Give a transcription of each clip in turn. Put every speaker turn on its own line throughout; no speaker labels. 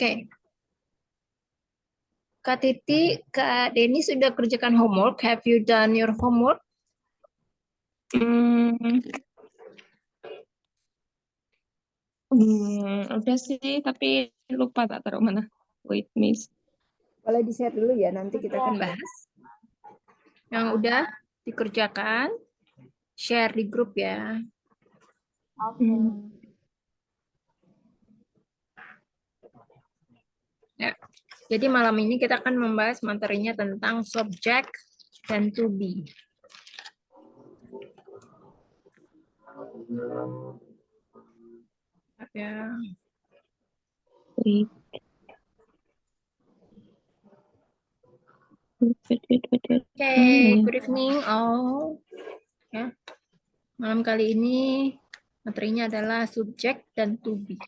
Oke. Kak Titi, Kak Denny sudah kerjakan homework. Have you done your homework?
Udah sih, tapi lupa tak taruh mana. Wait, miss.
Boleh di-share dulu ya, nanti kita akan bahas. Yang udah dikerjakan, share di grup ya. Ya. Jadi malam ini kita akan membahas materinya tentang subject dan to be. Ya. Oke, good evening all. Ya. Malam kali ini materinya adalah subject dan to be.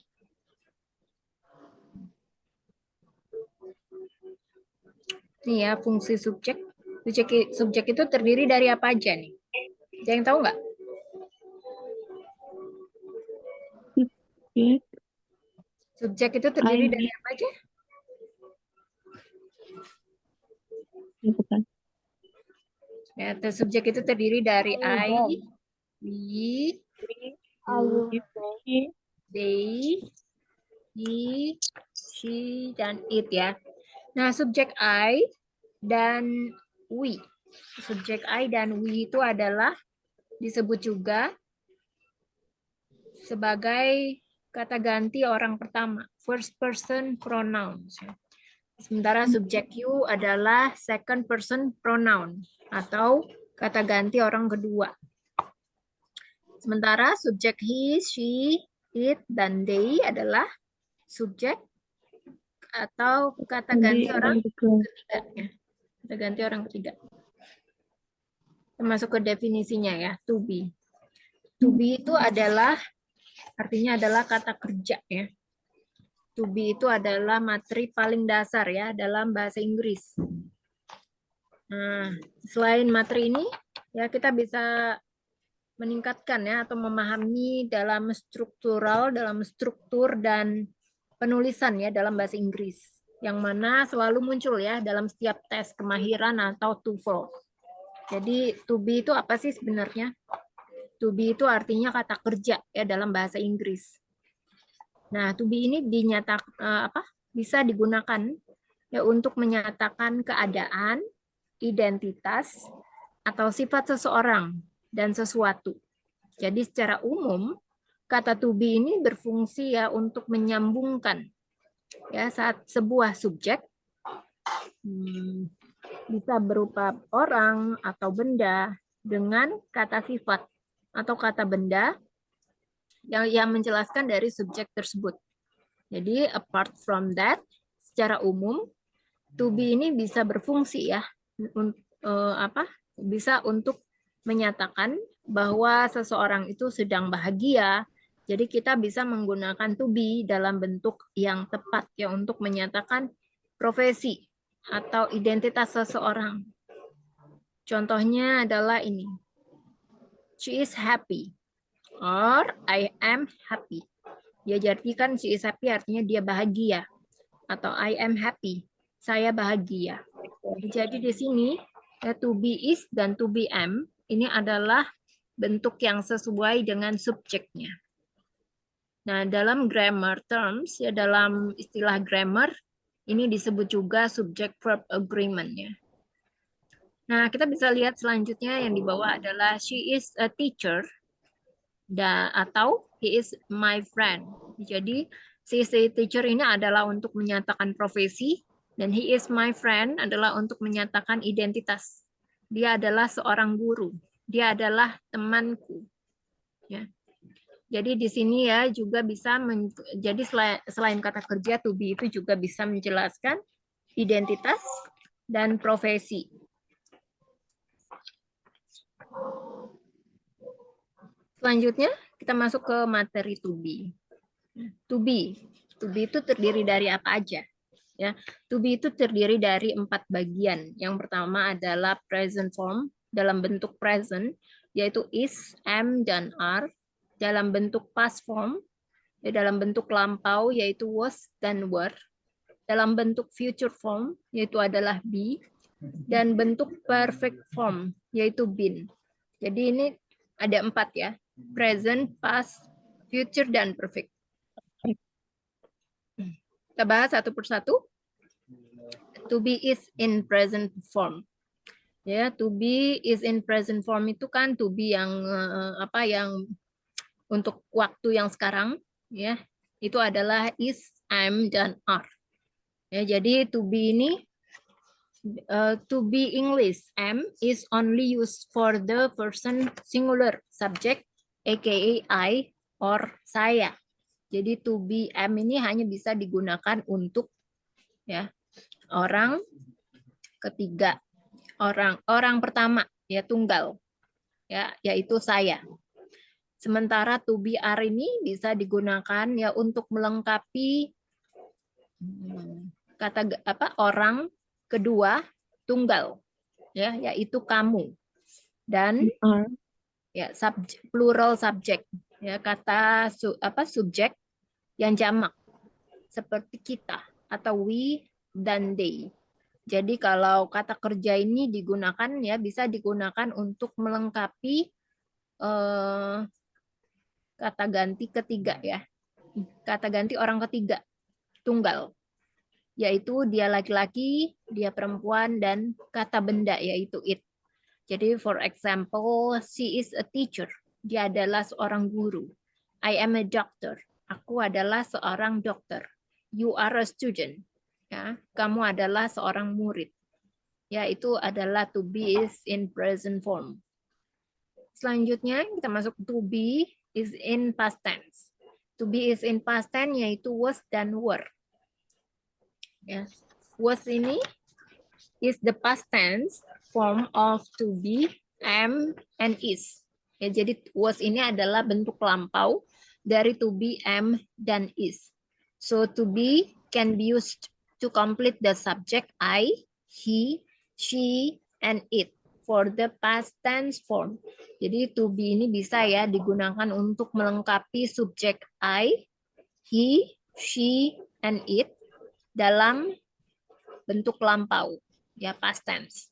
Nih ya, fungsi subjek. Subjek itu terdiri dari apa aja nih? Ada yang tahu nggak? Subjek itu terdiri dari apa aja? Ya, subjek itu terdiri dari I, we, you, they, he, she, dan it ya. Nah, subjek I dan we. Subjek I dan we itu adalah disebut juga sebagai kata ganti orang pertama, first person pronouns. Sementara subjek you adalah second person pronoun atau kata ganti orang kedua. Sementara subjek he, she, it, dan they adalah subjek atau kata ganti orang ketiga. Kata ganti orang ketiga. Termasuk ke definisinya ya, to be. To be itu adalah, artinya adalah kata kerja ya. To be itu adalah materi paling dasar ya dalam bahasa Inggris. Nah, selain materi ini, ya kita bisa meningkatkan ya atau memahami dalam struktur dan penulisan ya dalam bahasa Inggris yang mana selalu muncul ya dalam setiap tes kemahiran atau TOEFL. Jadi to be itu apa sih sebenarnya? To be itu artinya kata kerja ya dalam bahasa Inggris. Nah, to be ini bisa digunakan ya untuk menyatakan keadaan, identitas atau sifat seseorang dan sesuatu. Jadi secara umum kata to be ini berfungsi ya untuk menyambungkan ya saat sebuah subjek bisa berupa orang atau benda dengan kata sifat atau kata benda yang menjelaskan dari subjek tersebut. Jadi apart from that, secara umum to be ini bisa berfungsi ya bisa untuk menyatakan bahwa seseorang itu sedang bahagia. Jadi kita bisa menggunakan to be dalam bentuk yang tepat ya untuk menyatakan profesi atau identitas seseorang. Contohnya adalah ini. She is happy or I am happy. Ya jadi kan she is happy artinya dia bahagia atau I am happy, saya bahagia. Jadi di sini ya, to be is dan to be am ini adalah bentuk yang sesuai dengan subjeknya. Nah, dalam grammar terms ya dalam istilah grammar ini disebut juga subject verb agreement ya. Nah, kita bisa lihat selanjutnya yang di bawah adalah she is a teacher atau he is my friend. Jadi si teacher ini adalah untuk menyatakan profesi dan he is my friend adalah untuk menyatakan identitas. Dia adalah seorang guru. Dia adalah temanku. Ya. Jadi di sini ya juga bisa jadi selain kata kerja to be itu juga bisa menjelaskan identitas dan profesi. Selanjutnya kita masuk ke materi to be. To be itu terdiri dari apa aja? Ya, to be itu terdiri dari 4 bagian. Yang pertama adalah present form dalam bentuk present, yaitu is, am, dan are. Dalam bentuk past form, dalam bentuk lampau, yaitu was dan were. dalam bentuk future form, yaitu adalah be, dan bentuk perfect form, yaitu been. Jadi ini ada 4 ya, present, past, future, dan perfect. Kita bahas satu persatu. To be is in present form. Ya, to be is in present form itu kan to be yang yang untuk waktu yang sekarang, ya. Itu adalah is, am, dan are. Ya, jadi to be ini to be English, am is only used for the person singular subject, aka I or saya. Jadi to be, am ini hanya bisa digunakan untuk ya orang ketiga, orang pertama, ya tunggal, ya yaitu saya. Sementara to be, are ini bisa digunakan ya untuk melengkapi kata orang kedua tunggal, ya yaitu kamu, dan ya plural subject, ya kata subjek yang jamak seperti kita atau we dan they. Jadi kalau kata kerja ini digunakan ya bisa digunakan untuk melengkapi kata ganti ketiga ya. Kata ganti orang ketiga tunggal, yaitu dia laki-laki, dia perempuan, dan kata benda yaitu it. Jadi for example, she is a teacher. Dia adalah seorang guru. I am a doctor. Aku adalah seorang dokter. You are a student. Ya, kamu adalah seorang murid. Ya, itu adalah to be is in present form. Selanjutnya kita masuk to be is in past tense. To be is in past tense yaitu was dan were. Ya. Was ini is the past tense form of to be, am, and is. Ya, jadi was ini adalah bentuk lampau dari to be, am, dan is. So to be can be used to complete the subject I, he, she, and it for the past tense form. Jadi to be ini bisa ya digunakan untuk melengkapi subjek I, he, she, and it dalam bentuk lampau, ya past tense.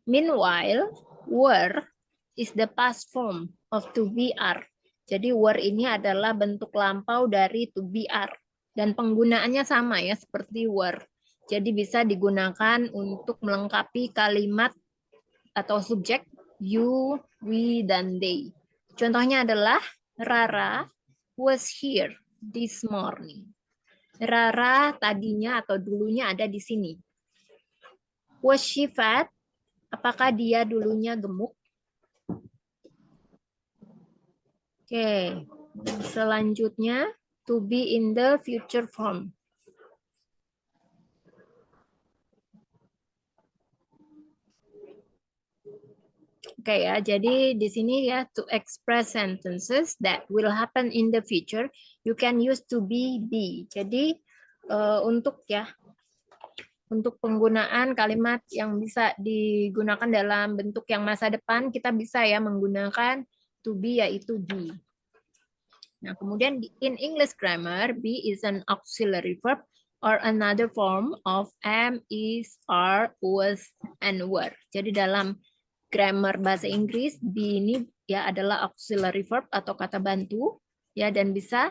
Meanwhile, were is the past form of to be, are. Jadi were ini adalah bentuk lampau dari to be, are. Dan penggunaannya sama ya seperti were. Jadi bisa digunakan untuk melengkapi kalimat atau subjek you, we, dan they. Contohnya adalah Rara was here this morning. Rara tadinya atau dulunya ada di sini. Was she fat? Apakah dia dulunya gemuk? Oke, selanjutnya to be in the future form. Oke ya, jadi di sini ya to express sentences that will happen in the future, you can use to be. Jadi untuk penggunaan kalimat yang bisa digunakan dalam bentuk yang masa depan, kita bisa ya menggunakan to be yaitu be. Nah, kemudian in English grammar, be is an auxiliary verb or another form of am, is, are, was, and were. Jadi dalam grammar bahasa Inggris, be ini ya adalah auxiliary verb atau kata bantu ya, dan bisa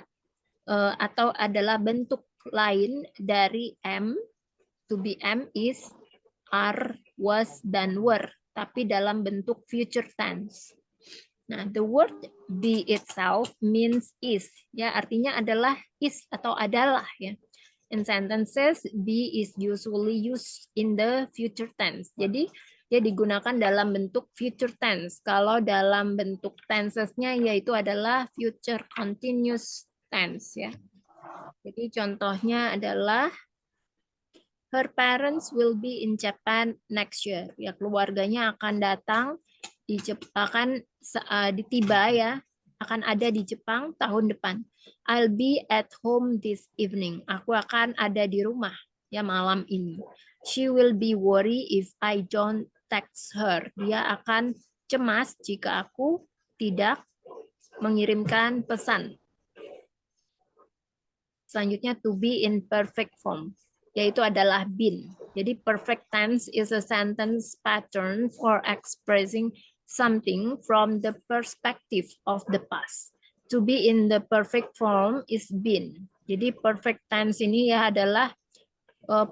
atau adalah bentuk lain dari am, to be, am, is, are, was, dan were, tapi dalam bentuk future tense. Nah, the word be itself means is, ya artinya adalah is atau adalah ya. In sentences, be is usually used in the future tense. Jadi dia digunakan dalam bentuk future tense. Kalau dalam bentuk tensesnya yaitu adalah future continuous tense ya. Jadi contohnya adalah her parents will be in Japan next year. Ya, keluarganya akan datang tiba ya, akan ada di Jepang tahun depan. I'll be at home this evening. Aku akan ada di rumah ya malam ini. She will be worried if I don't text her. Dia akan cemas jika aku tidak mengirimkan pesan. Selanjutnya to be in perfect form. yaitu adalah been. Jadi perfect tense is a sentence pattern for expressing something from the perspective of the past. To be in the perfect form is been. Jadi perfect tense ini ya adalah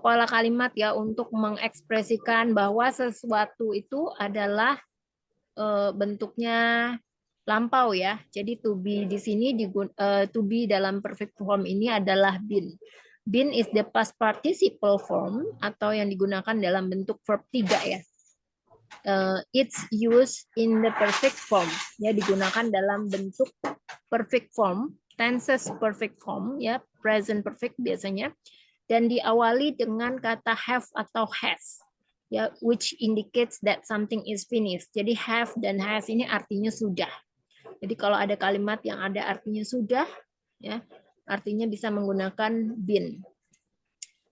pola kalimat ya untuk mengekspresikan bahwa sesuatu itu adalah bentuknya lampau ya. Jadi to be di sini to be dalam perfect form ini adalah been. Been is the past participle form atau yang digunakan dalam bentuk verb 3 ya. It's used in the perfect form ya, digunakan dalam bentuk perfect form, tenses perfect form ya, present perfect biasanya, dan diawali dengan kata have atau has ya, which indicates that something is finished. Jadi have dan has ini artinya sudah. Jadi kalau ada kalimat yang ada artinya sudah ya, artinya bisa menggunakan been.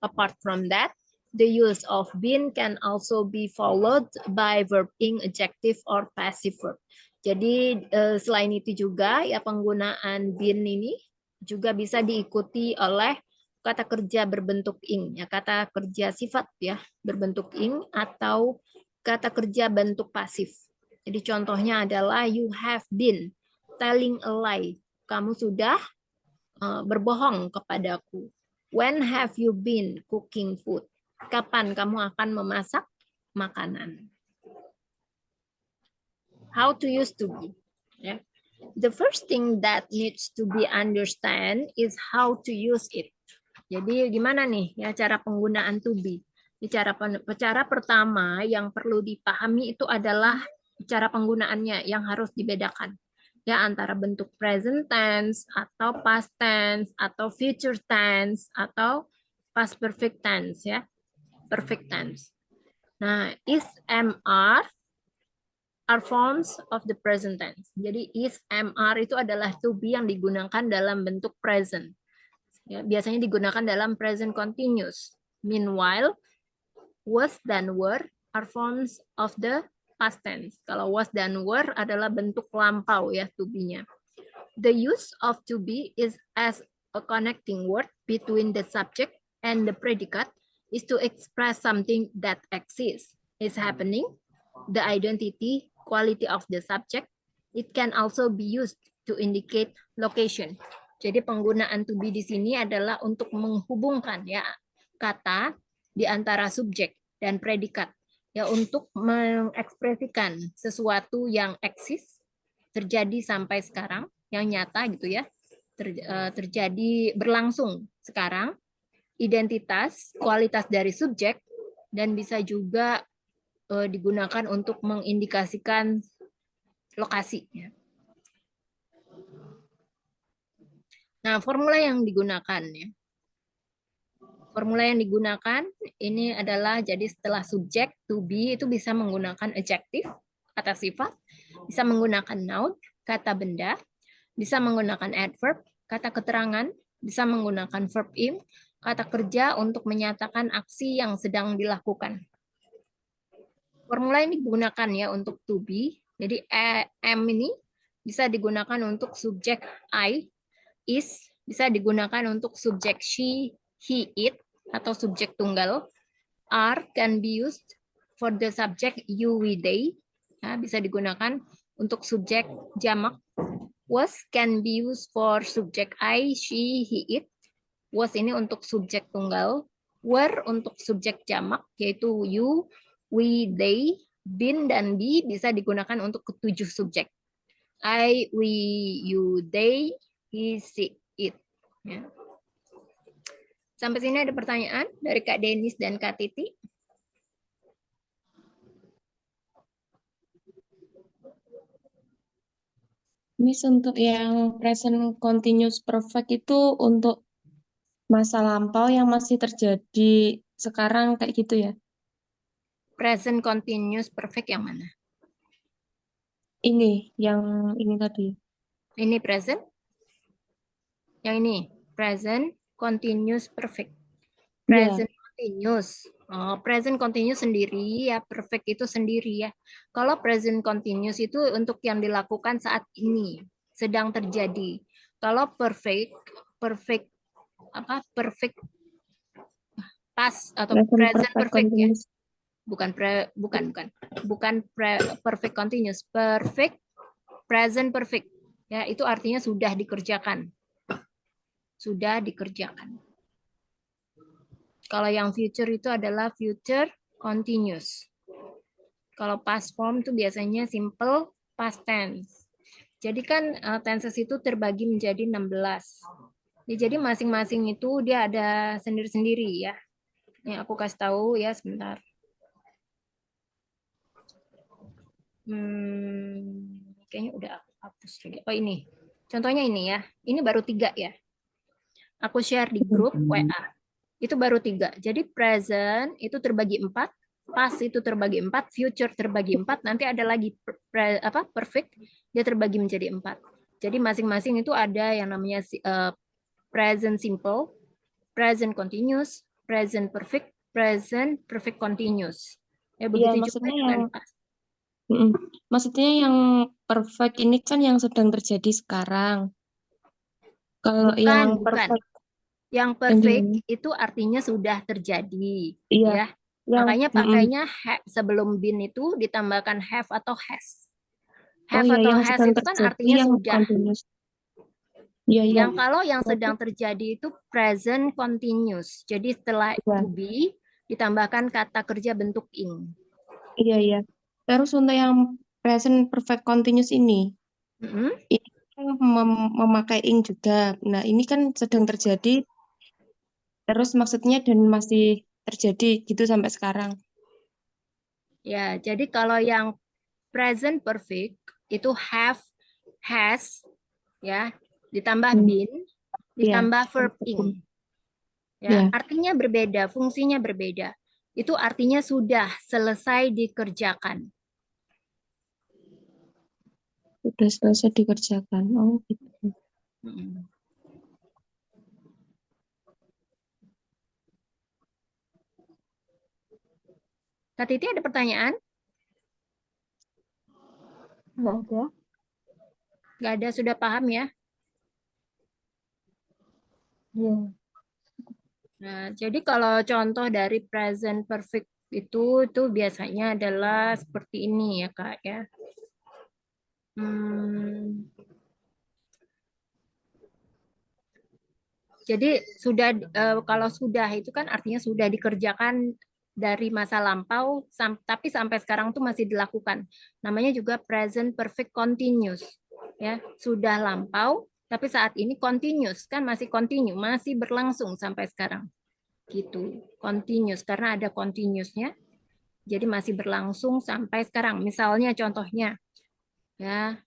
Apart from that, the use of been can also be followed by verb ing, adjective, or passive verb. Jadi selain itu juga ya penggunaan been ini juga bisa diikuti oleh kata kerja berbentuk ing, ya kata kerja sifat ya berbentuk ing atau kata kerja bentuk pasif. Jadi contohnya adalah you have been telling a lie. Kamu sudah berbohong kepadaku. When have you been cooking food? Kapan kamu akan memasak makanan? How to use to be. Yeah. The first thing that needs to be understand is how to use it. Jadi gimana nih ya cara penggunaan to be? Cara pertama yang perlu dipahami itu adalah cara penggunaannya yang harus dibedakan ya antara bentuk present tense atau past tense atau future tense atau past perfect tense ya. Perfect tense. Nah, is, am, are forms of the present tense. Jadi is, am, are itu adalah to be yang digunakan dalam bentuk present. Ya, biasanya digunakan dalam present continuous. Meanwhile, was dan were are forms of the past tense. Kalau was dan were adalah bentuk lampau ya to be-nya. The use of to be is as a connecting word between the subject and the predicate is to express something that exists, is happening, the identity, quality of the subject. It can also be used to indicate location. Jadi penggunaan to be di sini adalah untuk menghubungkan ya kata di antara subjek dan predikat ya untuk mengekspresikan sesuatu yang eksis terjadi sampai sekarang yang nyata gitu ya terjadi berlangsung sekarang, identitas kualitas dari subjek dan bisa juga digunakan untuk mengindikasikan lokasi ya. Nah, formula yang digunakan ya. Formula yang digunakan ini adalah jadi setelah subjek to be itu bisa menggunakan adjective kata sifat, bisa menggunakan noun kata benda, bisa menggunakan adverb kata keterangan, bisa menggunakan verb ing kata kerja untuk menyatakan aksi yang sedang dilakukan. Formula ini digunakan ya untuk to be. Jadi am ini bisa digunakan untuk subjek I, is bisa digunakan untuk subjek she, he, it atau subjek tunggal. Are can be used for the subject you, we, they. Ya, bisa digunakan untuk subjek jamak. Was can be used for subjek I, she, he, it. Was ini untuk subjek tunggal. Were untuk subjek jamak yaitu you, we, they. Been dan be bisa digunakan untuk ketujuh subjek. I, we, you, they, he, she, it. Ya. Sampai sini ada pertanyaan dari Kak Denis dan Kak Titi.
Miss, untuk yang present continuous perfect itu untuk masa lampau yang masih terjadi sekarang kayak gitu ya?
Present continuous perfect yang mana?
Ini, yang ini tadi.
Ini present? Yang ini, present continuous perfect.
Ya,
Present continuous. Oh, present continuous sendiri ya, perfect itu sendiri ya. Kalau present continuous itu untuk yang dilakukan saat ini, sedang terjadi. Kalau perfect past atau
Present
present
perfect
perfect ya.
continuous.
Bukan perfect continuous, perfect present perfect. Ya, itu artinya sudah dikerjakan. Sudah dikerjakan. Kalau yang future itu adalah future continuous. Kalau past form itu biasanya simple past tense. Jadi kan tenses itu terbagi menjadi 16. Ya, jadi masing-masing itu dia ada sendiri-sendiri ya. Yang aku kasih tahu ya sebentar. Kayaknya udah aku hapus lagi. Oh ini, contohnya ini ya. Ini baru 3 ya. Aku share di grup WA. Itu baru 3. Jadi present itu terbagi 4, past itu terbagi 4, future terbagi 4, nanti ada lagi perfect dia terbagi menjadi 4. Jadi masing-masing itu ada yang namanya present simple, present continuous, present perfect continuous. Ya
Iya,
begitu juga
maksudnya yang
dengan past.
maksudnya yang perfect ini kan yang sedang terjadi sekarang. Kalau yang
Bukan.
perfect
Yang
yang
perfect
gimana?
itu artinya sudah terjadi,
Iya,
ya.
yang
Makanya pakainya sebelum been itu ditambahkan have atau has.
oh
Have
iya
atau
yang
has
sedang
itu kan
terjadi
artinya
yang
sudah.
continuous. Iya, iya.
Yang kalau yang
Berarti
sedang terjadi itu present continuous. Jadi setelah
iya,
to be ditambahkan kata kerja bentuk ing.
iya, iya. Terus untuk yang present perfect continuous ini kan memakai ing juga. Nah, ini kan sedang terjadi terus maksudnya dan masih terjadi gitu sampai sekarang.
Ya, jadi kalau yang present perfect itu have, has, ya, ditambah
Hmm,
been,
iya.
ditambah verb ing. Ya,
Ya,
artinya berbeda, fungsinya berbeda. Itu artinya sudah selesai dikerjakan.
sudah selesai dikerjakan. Oh, gitu.
Mm. Kak Titi ada pertanyaan?
Nggak ada.
Nggak ada, sudah paham ya?
Iya.
Nah, jadi kalau contoh dari present perfect itu biasanya adalah seperti ini ya Kak ya. Hmm, jadi sudah kalau sudah itu kan artinya sudah dikerjakan dari masa lampau tapi sampai sekarang tuh masih dilakukan. Namanya juga present perfect continuous. Ya, sudah lampau tapi saat ini continuous kan masih continue, masih berlangsung sampai sekarang. Gitu. Continuous karena ada continuousnya. Jadi masih berlangsung sampai sekarang. Misalnya contohnya ya,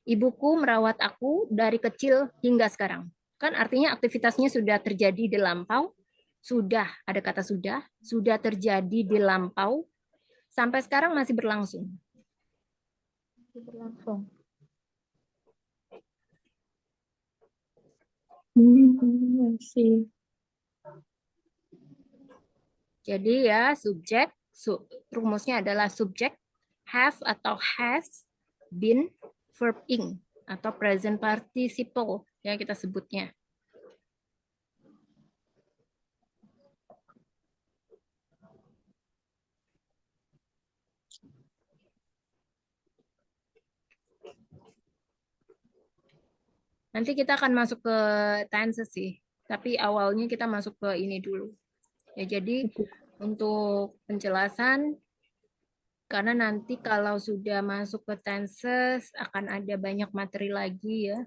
ibuku merawat aku dari kecil hingga sekarang. Kan artinya aktivitasnya sudah terjadi di lampau, sudah ada kata sudah terjadi di lampau, sampai sekarang masih berlangsung.
Berlangsung.
Sih.
Jadi ya subjek, rumusnya adalah subjek, have atau has, been, verb ing, atau present participle yang kita sebutnya. Nanti kita akan masuk ke tenses sih, tapi awalnya kita masuk ke ini dulu. Ya, jadi untuk penjelasan, karena nanti kalau sudah masuk ke tenses akan ada banyak materi lagi ya.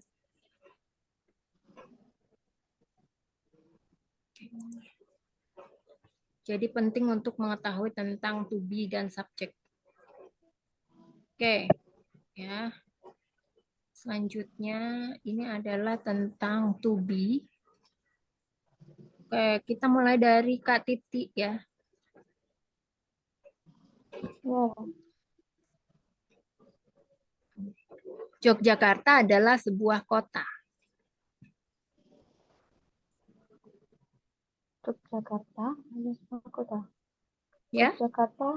Jadi penting untuk mengetahui tentang to be dan subjek. Oke, ya. Selanjutnya ini adalah tentang to be. Oke, kita mulai dari Kak Titi ya.
Wow.
Yogyakarta adalah sebuah kota.
Yogyakarta hanya sebuah kota.
Ya,
Yogyakarta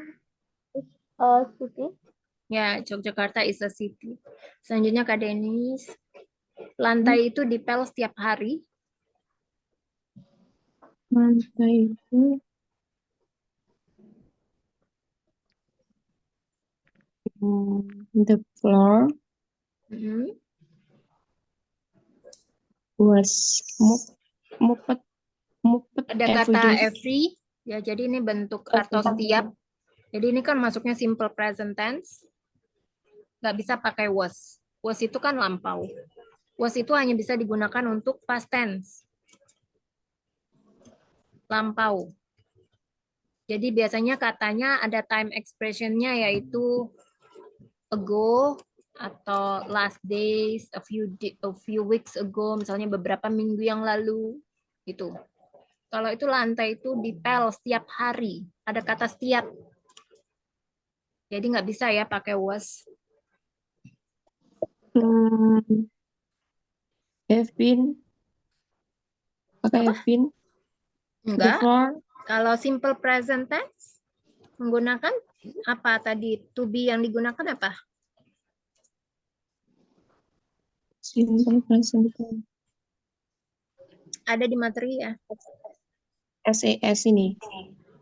is a city.
ya, Yogyakarta is a city. Selanjutnya Kak Denis, lantai itu dipel setiap hari.
Lantai itu the floor
Mm-mm.
was mopped
Ada
every
kata
day.
every, ya jadi ini bentuk atau
Every day.
setiap. Jadi ini kan masuknya simple present tense, nggak bisa pakai was. Was itu kan lampau. Was itu hanya bisa digunakan untuk past tense, lampau. Jadi biasanya katanya ada time expression-nya yaitu ago atau last days, a few weeks ago, misalnya beberapa minggu yang lalu, gitu. Kalau itu lantai itu detail setiap hari, ada kata setiap. Jadi nggak bisa ya pakai was.
Have been pakai
Apa?
have been the
Enggak.
floor
Kalau simple present tense menggunakan apa tadi? To be yang digunakan apa?
simple present tense.
Ada di materi ya.
SAS ini.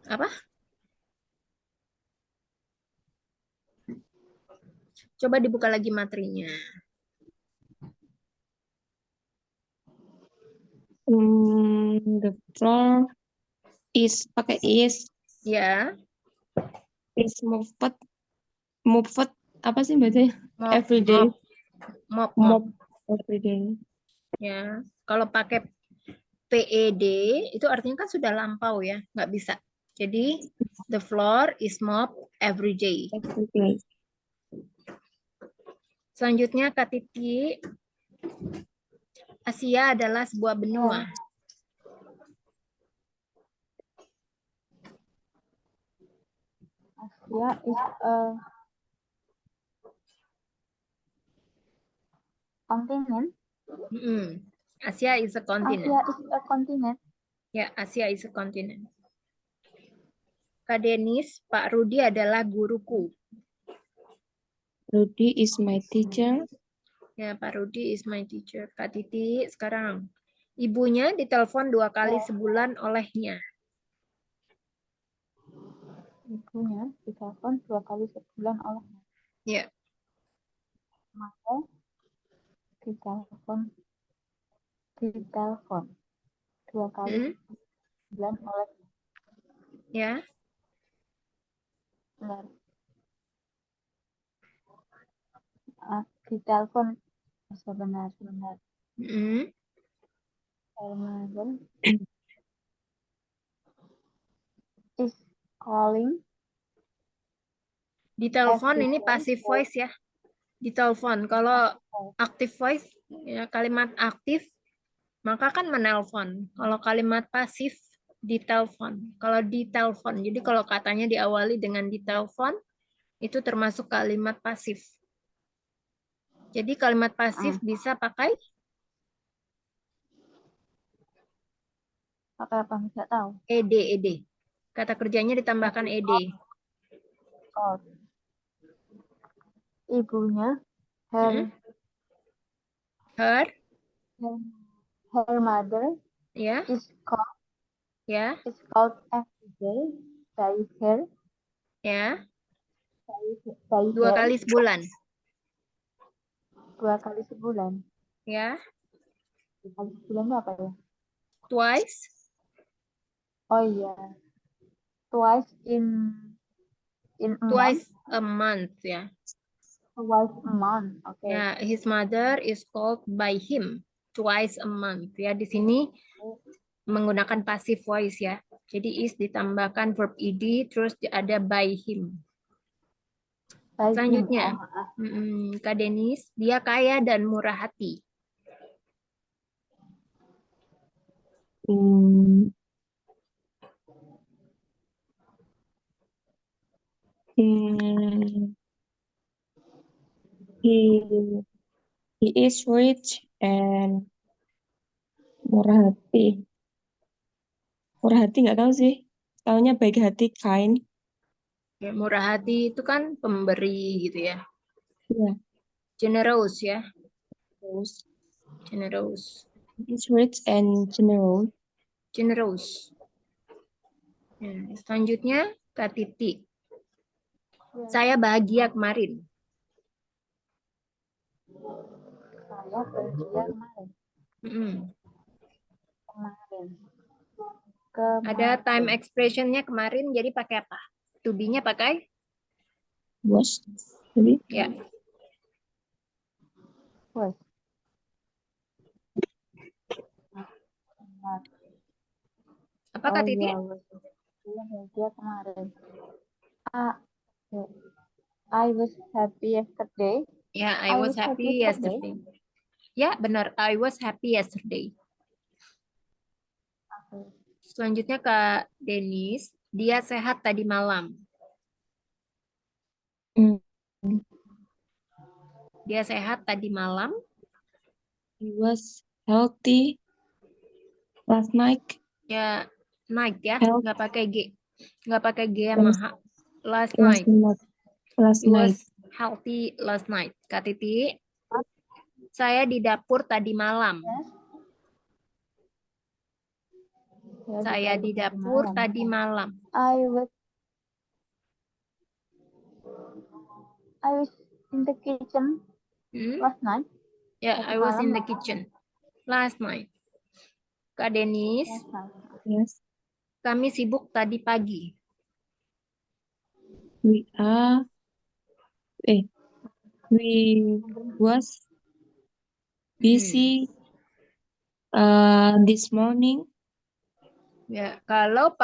Apa? Coba dibuka lagi materinya.
The floor is pakai is
Ya.
moved apa sih bacanya?
Mop,
Every day.
mop.
Mop every day.
Ya. Kalau pakai PED itu artinya kan sudah lampau ya, nggak bisa. Jadi the floor is mopped every day.
Every day.
Selanjutnya Katiti, Asia adalah sebuah benua.
Asia is a continent.
Asia is a continent.
Asia is a continent.
Ya, Asia is a continent. Kak Denis, Pak Rudi adalah guruku.
Rudy is my teacher.
Ya, Pak Rudi is my teacher. Kak Titi, sekarang. Ibunya ditelepon 2 kali sebulan olehnya.
Ibunya ditelepon 2 kali sebulan olehnya.
Ya.
Maka ditelepon 2 kali sebulan olehnya.
Ya.
Benar. Ditelepon sebenarnya. Her is calling.
Ditelepon ini
Every
passive
day.
voice ya. Ditelepon. Kalau active voice, ya, kalimat aktif, maka kan menelpon. Kalau kalimat pasif, ditelepon. Kalau ditelepon, jadi kalau katanya diawali dengan ditelepon, itu termasuk kalimat pasif. Jadi kalimat pasif bisa pakai
apa nggak tahu.
ed. Kata kerjanya ditambahkan ed.
Oh. Ibunya her mother
ya.
is called
Ya.
every day by her.
Ya.
By
2 kali sebulan.
2 kali sebulan.
Ya.
2 kali sebulan itu apa ya?
Twice.
Oh iya. Twice in
Twice a month ya.
Twice a month. Okay.
Ya, his mother is called by him twice a month. Ya, di sini menggunakan passive voice ya. Jadi is ditambahkan verb ed terus ada by him. Selanjutnya, Kak Denis, dia kaya dan murah hati.
He is rich and murah hati. Murah hati nggak tahu sih. Taunya baik hati, kind.
Ya, murah hati itu kan pemberi gitu ya.
Iya.
Generous ya.
Terus,
Generous.
he is rich and generous.
Generous. Nah, selanjutnya Kak Titi.
Ya,
Saya bahagia kemarin.
saya bahagia kemarin.
Mm-mm.
Kemarin.
Ada time
Kemarin.
expression-nya kemarin, jadi pakai apa? To be-nya pakai?
Was. Jadi,
Ya.
Was. Kemarin.
Apa
Oh
Kak Titi?
iya, was. Saya bahagia kemarin. Ah, ya. I was happy yesterday.
Ya, I was happy yesterday. Ya, benar. I was happy yesterday.
Oke.
Selanjutnya Kak Denis. Dia sehat tadi malam.
mm,
Dia sehat tadi malam.
he was healthy last night.
Ya, night ya.
Health
Nggak pakai G. Nggak pakai G yang
last,
maha. Last
last
night.
night. Last
He was
night.
healthy last night. Kak Titi. Saya di dapur tadi malam.
Yes. Ya,
Saya di dapur tadi malam.
I was in the kitchen
Hmm?
last night.
Ya,
Tadi
I was in
malam
the kitchen last night. Kak Denis,
last night.
Yes.
kami sibuk tadi pagi.
We are. We was busy this morning.
Ya, kalau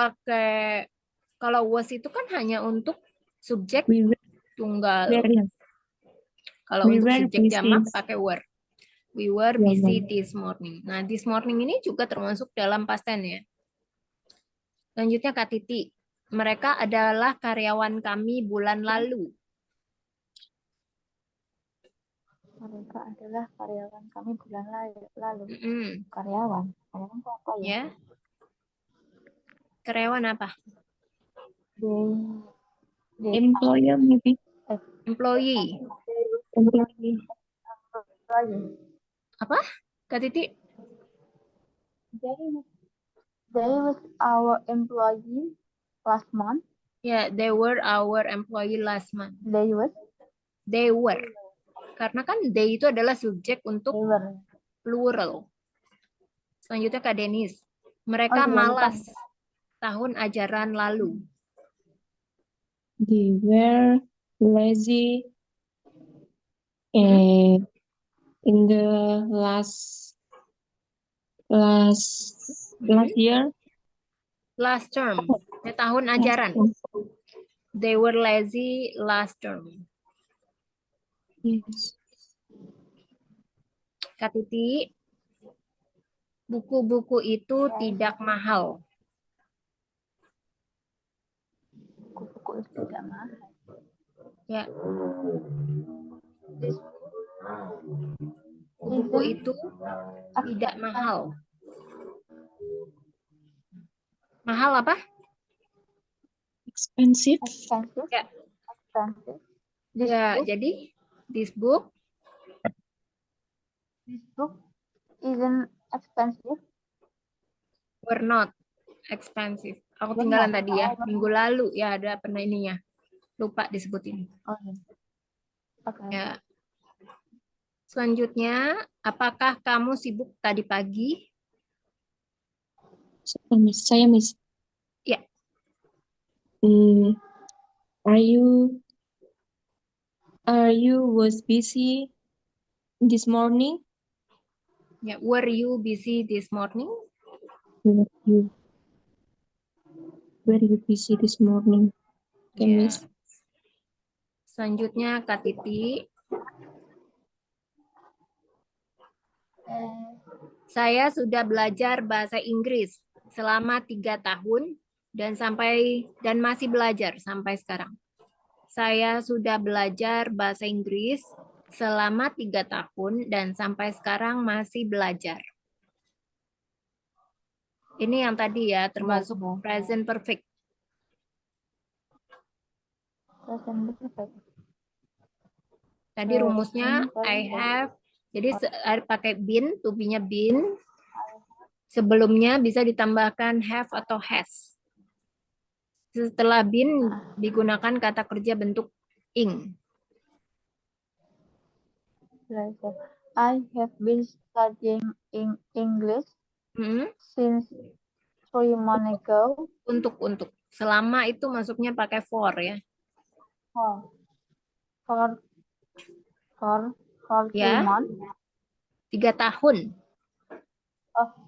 was itu kan hanya untuk subjek
We were,
tunggal. Kalau
we
untuk
were
subjek
busy.
jamak pakai were. We were
Ya,
busy
Ma'am.
this morning. Nah, this morning ini juga termasuk dalam past tense ya. Selanjutnya Kak Titi. Mereka adalah karyawan kami bulan lalu.
Mereka adalah karyawan kami bulan lalu.
Mm-mm.
Karyawan itu apa ya?
Ya. Karyawan apa?
They
Employer maybe.
Employee.
Employee.
Apa? Kak Titi?
They was our employee last month.
Ya, they were our employee last month.
They
Were. Karena kan they itu adalah subjek untuk
were.
plural. Selanjutnya Kak Denis. Mereka malas tahun ajaran lalu.
They were lazy in the last year.
Last term. Tahun ajaran. They were lazy last term.
Yes.
Kak Titi, buku-buku itu tidak mahal.
Buku itu tidak mahal.
Ya. Buku itu tidak mahal. Mahal apa?
Expensive.
Ya.
Expensive.
Ya, jadi this book
isn't expensive.
were not expensive. Aku tinggalan tadi ya, minggu lalu ya ada pernah ininya. Lupa disebut ini.
Oh iya. Oke.
Ya. Selanjutnya, apakah kamu sibuk tadi pagi?
Saya miss.
Ya.
Are you was busy this morning?
Ya, were you busy this morning?
Were you busy this morning? Okay,
Ya.
Miss.
Selanjutnya Kak Titi. Saya sudah belajar bahasa Inggris selama 3 tahun dan masih belajar sampai sekarang. Saya sudah belajar bahasa Inggris selama 3 tahun dan sampai sekarang masih belajar. Ini yang tadi ya, termasuk present perfect.
Present perfect.
Tadi rumusnya I have, jadi pakai been, to be-nya been. Sebelumnya bisa ditambahkan have atau has. Setelah been digunakan kata kerja bentuk ing.
I have been studying English
Hmm?
since 3 months ago.
Untuk. Selama itu masuknya pakai for ya.
For 3
Ya.
months.
3 tahun.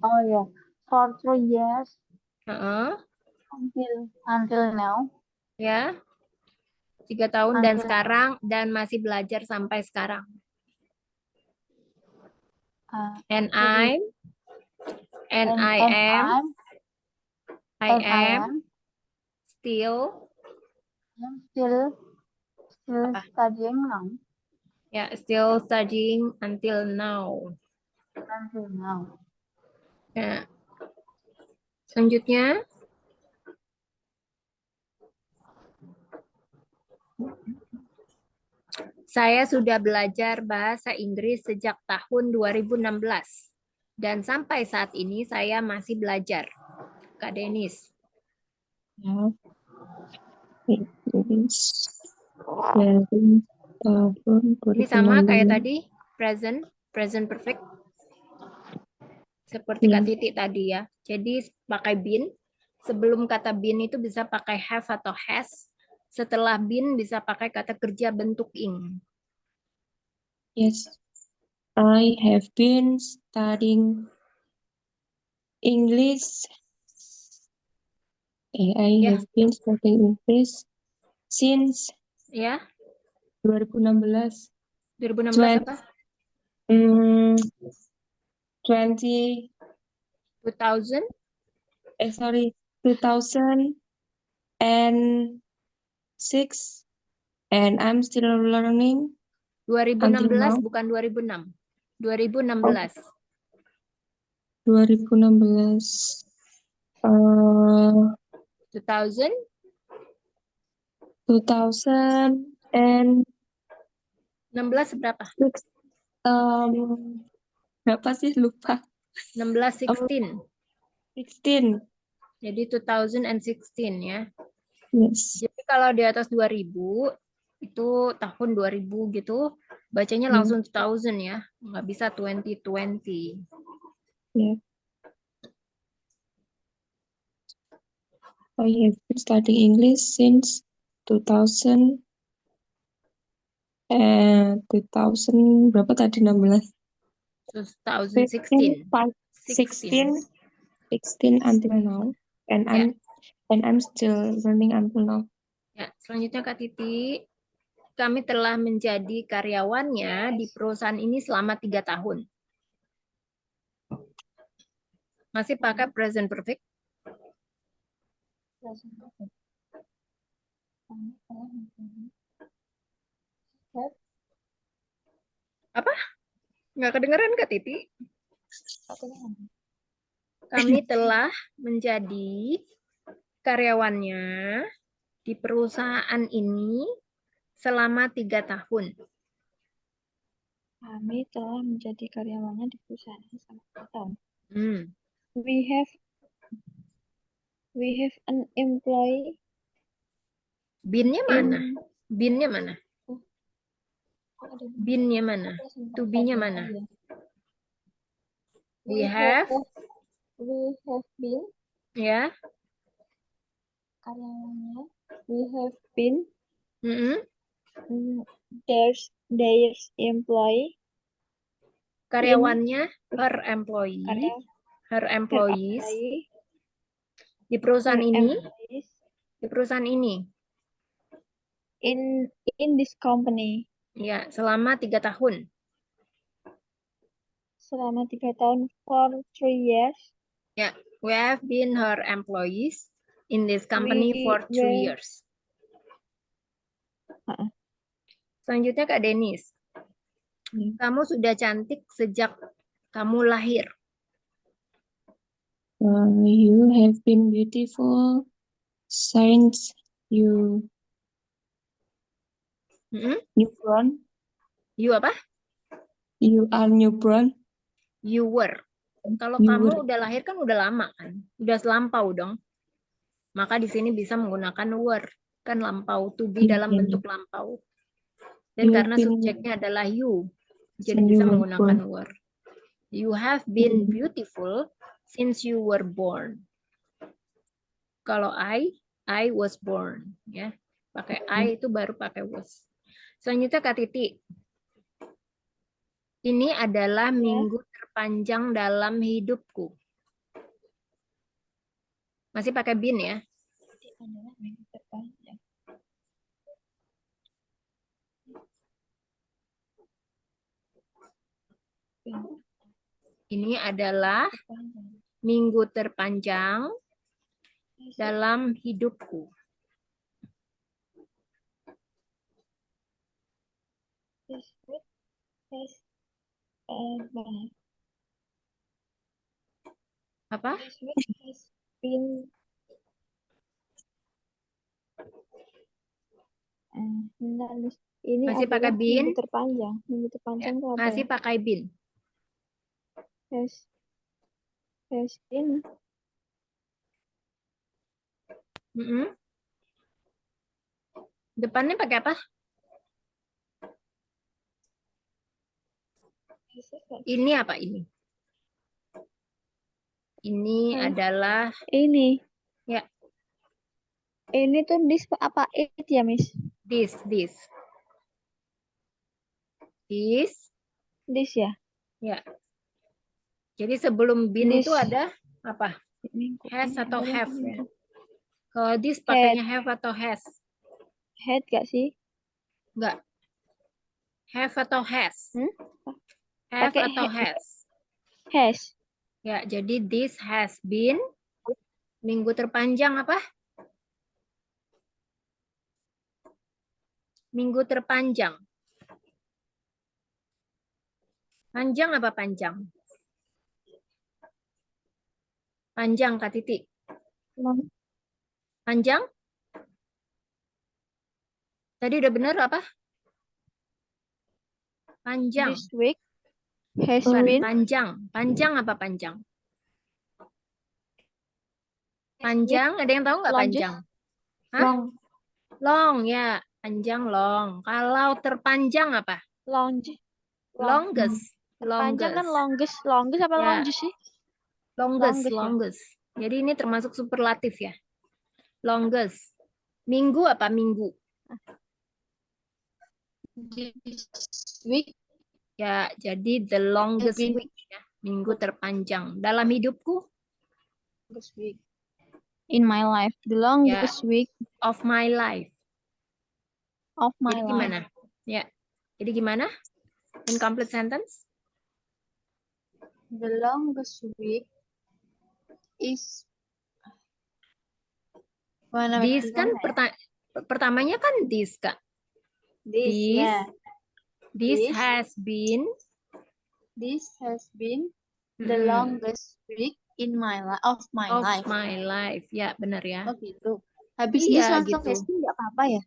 Oh yeah. For 3 years
Heeh.
until now.
Ya. 3 tahun dan
Until
sekarang dan masih belajar sampai sekarang. And I am still apa?
Studying now.
Ya, still studying until now.
Until now.
Ya. Selanjutnya, saya sudah belajar bahasa Inggris sejak tahun 2016 dan sampai saat ini saya masih belajar. Kak Denis.
Ya. Inggris dari tahun
Ini sama kayak
2016.
tadi, present perfect. Seperti Kak Titik tadi ya. Jadi pakai been. Sebelum kata been itu bisa pakai have atau has. Setelah been bisa pakai kata kerja bentuk ing.
Yes, I have been studying English. I have been studying English since
Ya,
2016.
2016 apa?
20
2000
2006, and I'm still learning until
2016
now.
bukan 2006. 2016.
2016.
2000
2006.
16 berapa?
Berapa sih, lupa.
16 16.
16.
Jadi 2016 ya.
Yes.
Jadi kalau di atas 2000 itu tahun 2000 gitu, bacanya langsung 2000 ya. Nggak bisa 2020.
Yeah. I have been studying English since 2000. 2000 berapa tadi, 16?
2016.
16 until now, and I'm still learning until now.
Ya, selanjutnya Kak Titi, kami telah menjadi karyawannya di perusahaan ini selama 3 tahun. Masih pakai present perfect? Apa? Nggak kedengeran Kak Titi? Kami telah menjadi karyawannya di perusahaan ini selama 3 tahun.
Kami telah menjadi karyawannya di perusahaan ini selama 3 tahun.
Hmm.
We have an employee.
Bin-nya mana? Bin-nya mana? Bin-nya mana? To be-nya mana? We have
been
ya.
karyawannya. We have been
Mm-mm.
their employee.
Karyawannya her employees di perusahaan ini. Di perusahaan ini.
In this company.
Ya, selama 3 tahun.
Selama 3 tahun, for 3 years.
Ya, we have been her employees in this company for 3 years. Selanjutnya Kak Denis. Kamu sudah cantik sejak kamu lahir.
You have been beautiful since you newborn.
You apa?
You are newborn.
You were. Kalau kamu udah lahir kan udah lama kan? Udah selampau dong. Maka di sini bisa menggunakan were, kan lampau, to be dalam bentuk lampau. Dan karena subjeknya adalah you, jadi bisa menggunakan were. You have been beautiful since you were born. Kalau I was born, ya. Pakai I itu baru pakai was. Selanjutnya Kak Titi. Ini adalah minggu terpanjang dalam hidupku. Masih pakai been ya?
Adalah minggu terpanjang.
Ini adalah minggu terpanjang dalam hidupku.
This week has
Apa?
This week has been ini
Masih pakai
adalah
been?
minggu terpanjang. Minggu terpanjang itu apa
Masih
ya?
pakai been.
Has been.
Depannya pakai apa? Ini apa ini? Ini adalah
Ini.
ya.
Ini tuh this apa it ya, Miss?
This.
This ya.
Ya. Jadi sebelum been
This.
itu ada apa? Has atau have ya. Kalau this
Had.
pakainya have atau has?
Had gak sih?
Enggak. Have atau has? Have
Pakai
atau has?
Has.
Ya, jadi this has been minggu terpanjang apa? Minggu terpanjang. Panjang apa panjang? Panjang Kak Titi. Panjang? Tadi udah benar apa? Panjang.
This week has
Bukan,
been
panjang. Panjang apa panjang? Panjang, ada yang tahu nggak panjang? Hah?
long.
Long, ya. Panjang long. Kalau terpanjang apa? Longest.
Panjang kan longest apa
Ya.
longest sih?
Longest. Jadi ini termasuk superlatif ya. Longest. Minggu apa minggu?
This week.
Ya, jadi the longest week ya. Minggu terpanjang. Dalam hidupku?
Longest week. In my life. The longest week.
Of my life.
Of my
Jadi
life.
gimana? Ya. Jadi gimana? Incomplete sentence?
The longest week is
This kan pertamanya kan this Kak. This has been
the longest week in my life of my life.
Ya, benar ya.
Oh gitu. Habis
Iya,
this langsung
gitu.
has been nggak apa-apa ya?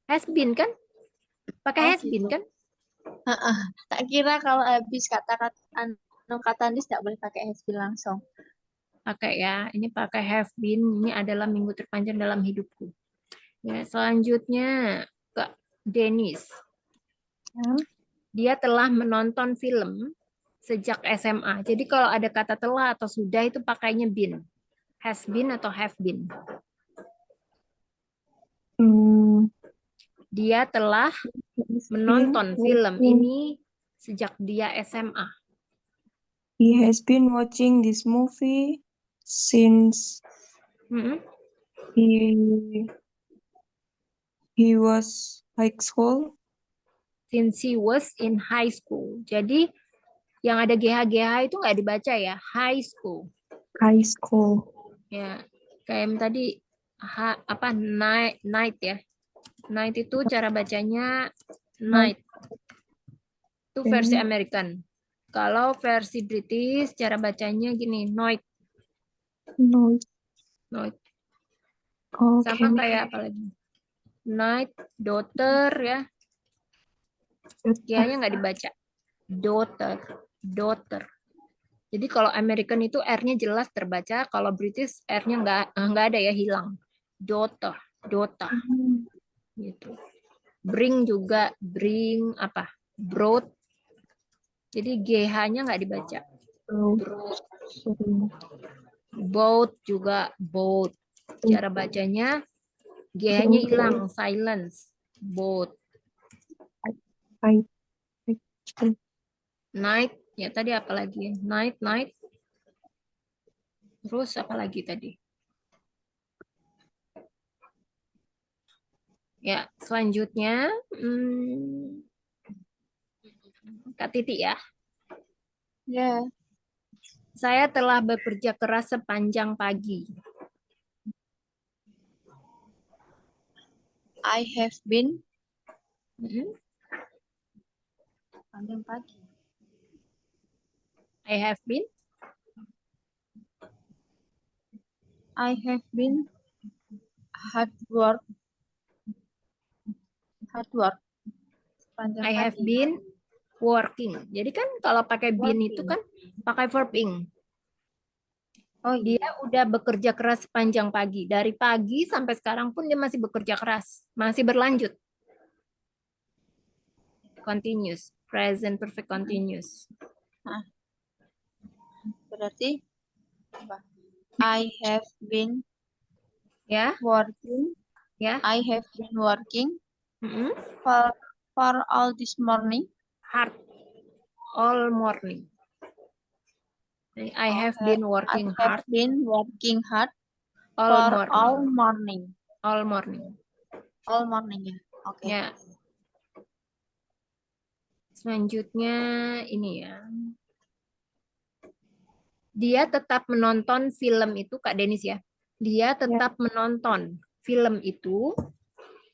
Has been kan? Pakai has
gitu.
been kan?
Tak kira kalau habis kata this nggak boleh pakai has been langsung.
Pakai ya. Ini pakai have been. Ini adalah minggu terpanjang dalam hidupku. Ya, selanjutnya Kak Dennis. Dia telah menonton film sejak SMA. Jadi kalau ada kata telah atau sudah itu pakainya been. Has been atau have been. Dia telah menonton film ini sejak dia SMA.
He has been watching this movie since he was high school.
Since he was in high school. Jadi yang ada GH itu nggak dibaca ya, high school.
High school.
Ya, kayak tadi night ya. Night itu cara bacanya night. Itu versi American. Kalau versi British cara bacanya gini, night.
Okay.
Sama kayak apa lagi? Night, daughter ya. G-nya nggak dibaca. Daughter. Jadi kalau American itu R-nya jelas terbaca, kalau British R-nya nggak ada ya, hilang. daughter, gitu. Bring juga, bring apa? Brought. Jadi GH-nya nggak dibaca. Brought. Boat juga, boat. Cara bacanya GH-nya hilang, silence. Boat. Night, ya tadi apa lagi? Night. Terus apa lagi tadi? Ya, selanjutnya Kak Titi ya.
Yeah.
Saya telah bekerja keras sepanjang pagi.
I have been
Panjang pagi.
I have been
hard work.
I have been working. Jadi kan kalau pakai been itu kan pakai verb ing.
Oh
Dia udah bekerja keras sepanjang pagi. Dari pagi sampai sekarang pun dia masih bekerja keras. Masih berlanjut. Continuous. Present perfect continuous.
Berarti apa? I have been
Ya,
working.
ya.
I have been working
Mm-mm.
for all this morning.
Hard. All morning. I have been working
I have
hard
been working hard
all
for
morning.
all morning.
All morning.
All morning ya. Oke.
Ya. Selanjutnya ini ya. Dia tetap menonton film itu, Kak Denis ya. Dia tetap menonton film itu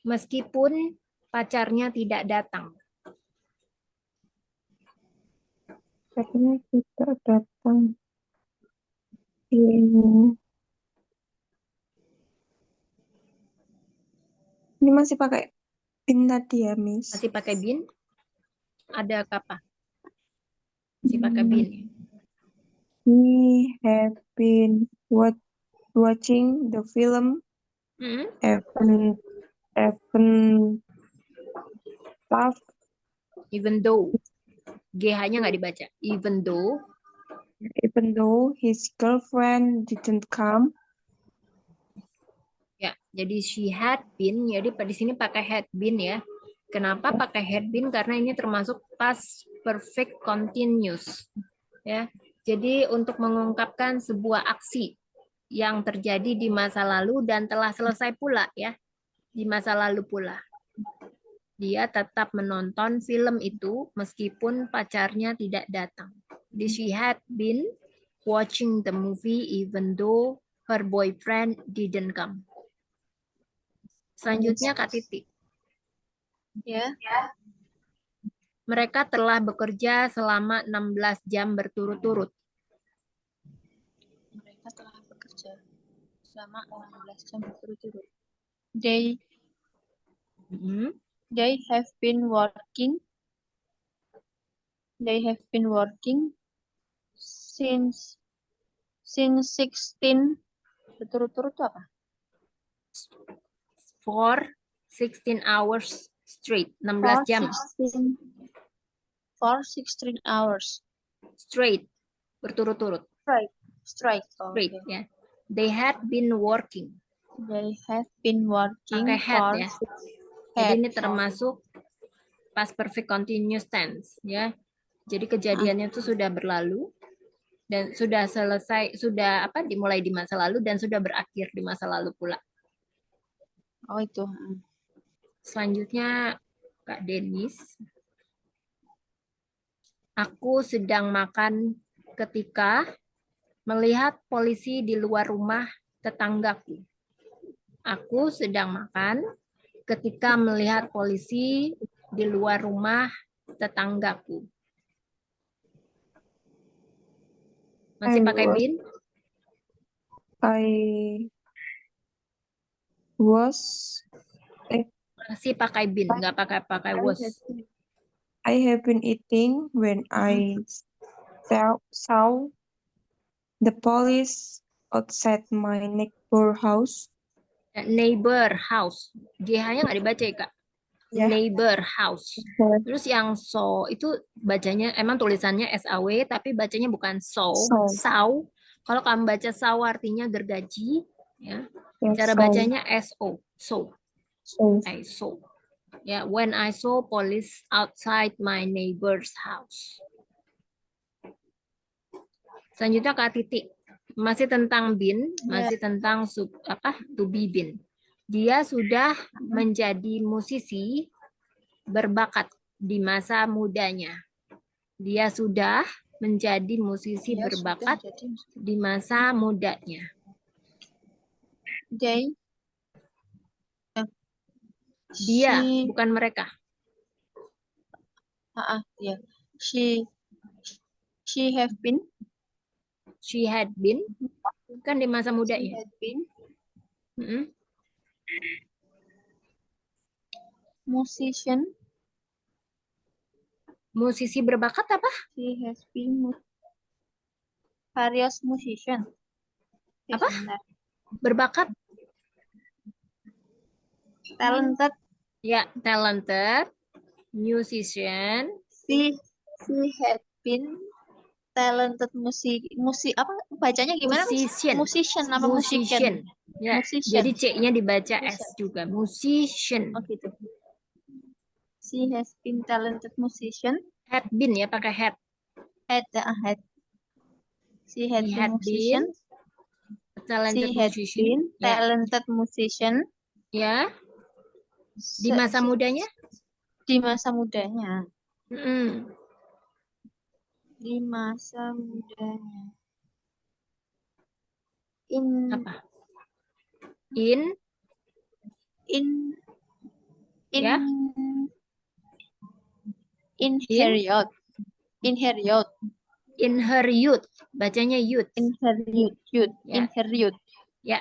meskipun pacarnya tidak datang.
Pacarnya tidak datang. Ini masih pakai bin tadi ya, Miss?
Masih pakai bin? Ada apa? Masih pakai bin.
We have been watching the film
even though GH-nya nggak dibaca. Even though
his girlfriend didn't come.
Ya, jadi she had been. Jadi di sini pakai had been ya. Kenapa pakai had been? Karena ini termasuk past perfect continuous. Ya. Jadi untuk mengungkapkan sebuah aksi yang terjadi di masa lalu dan telah selesai pula ya. Di masa lalu pula. Dia tetap menonton film itu meskipun pacarnya tidak datang. Jadi she had been watching the movie even though her boyfriend didn't come. Selanjutnya Kak Titi.
Ya.
Mereka telah bekerja selama 16 jam berturut-turut.
Mereka telah bekerja selama 16 jam berturut-turut. They have been working. They have been working since 16 berturut-turut itu apa?
For 16 hours straight, 16 jam.
For 16 hours.
Straight, berturut-turut.
Straight.
Straight, ya. They had been working.
They have been working
pakai had
for
ya. Jadi ini termasuk past perfect continuous tense ya. Jadi kejadiannya itu sudah berlalu dan sudah selesai, sudah dimulai di masa lalu dan sudah berakhir di masa lalu pula.
Oh itu.
Selanjutnya Kak Denis. Aku sedang makan ketika melihat polisi di luar rumah tetanggaku. Aku sedang makan ketika melihat polisi di luar rumah tetanggaku. Masih pakai bin? Masih pakai bin, nggak pakai was.
I have been eating when I saw the police outside my neighbor house.
Neighbor house. GH-nya nggak dibaca ya, Kak?
Ya.
Neighbor house. Terus yang so itu bacanya emang tulisannya SAW tapi bacanya bukan so,
So.
saw. Kalau kamu baca saw artinya gergaji, ya.
Ya,
Cara
so.
bacanya SO, so.
So.
I saw. Ya, when I saw police outside my neighbor's house. Selanjutnya Kak Titik. Masih tentang bin, masih tentang to be bin. Dia sudah menjadi musisi berbakat di masa mudanya. Dia sudah menjadi musisi berbakat di masa mudanya. Dia, bukan mereka.
Yeah. She have been.
She had been, kan di masa mudanya.
She had been musician.
Musisi berbakat apa?
She has been various musician.
Apa? Berbakat.
Talented.
Ya, talented musician.
She had been talented apa bacanya gimana?
Musician.
Musician apa
Musician. Ya,
musician.
jadi C-nya dibaca S juga. Musician.
Oh gitu. She has been talented musician.
Had been ya, pakai had.
Had. She had been musician.
Talented
She had
musician.
been talented musician.
Ya. Di masa mudanya?
Di masa mudanya. Di masa mudanya.
Apa? In
her youth.
In her youth. Bacanya youth.
In her youth.
Ya.
In her youth.
Ya.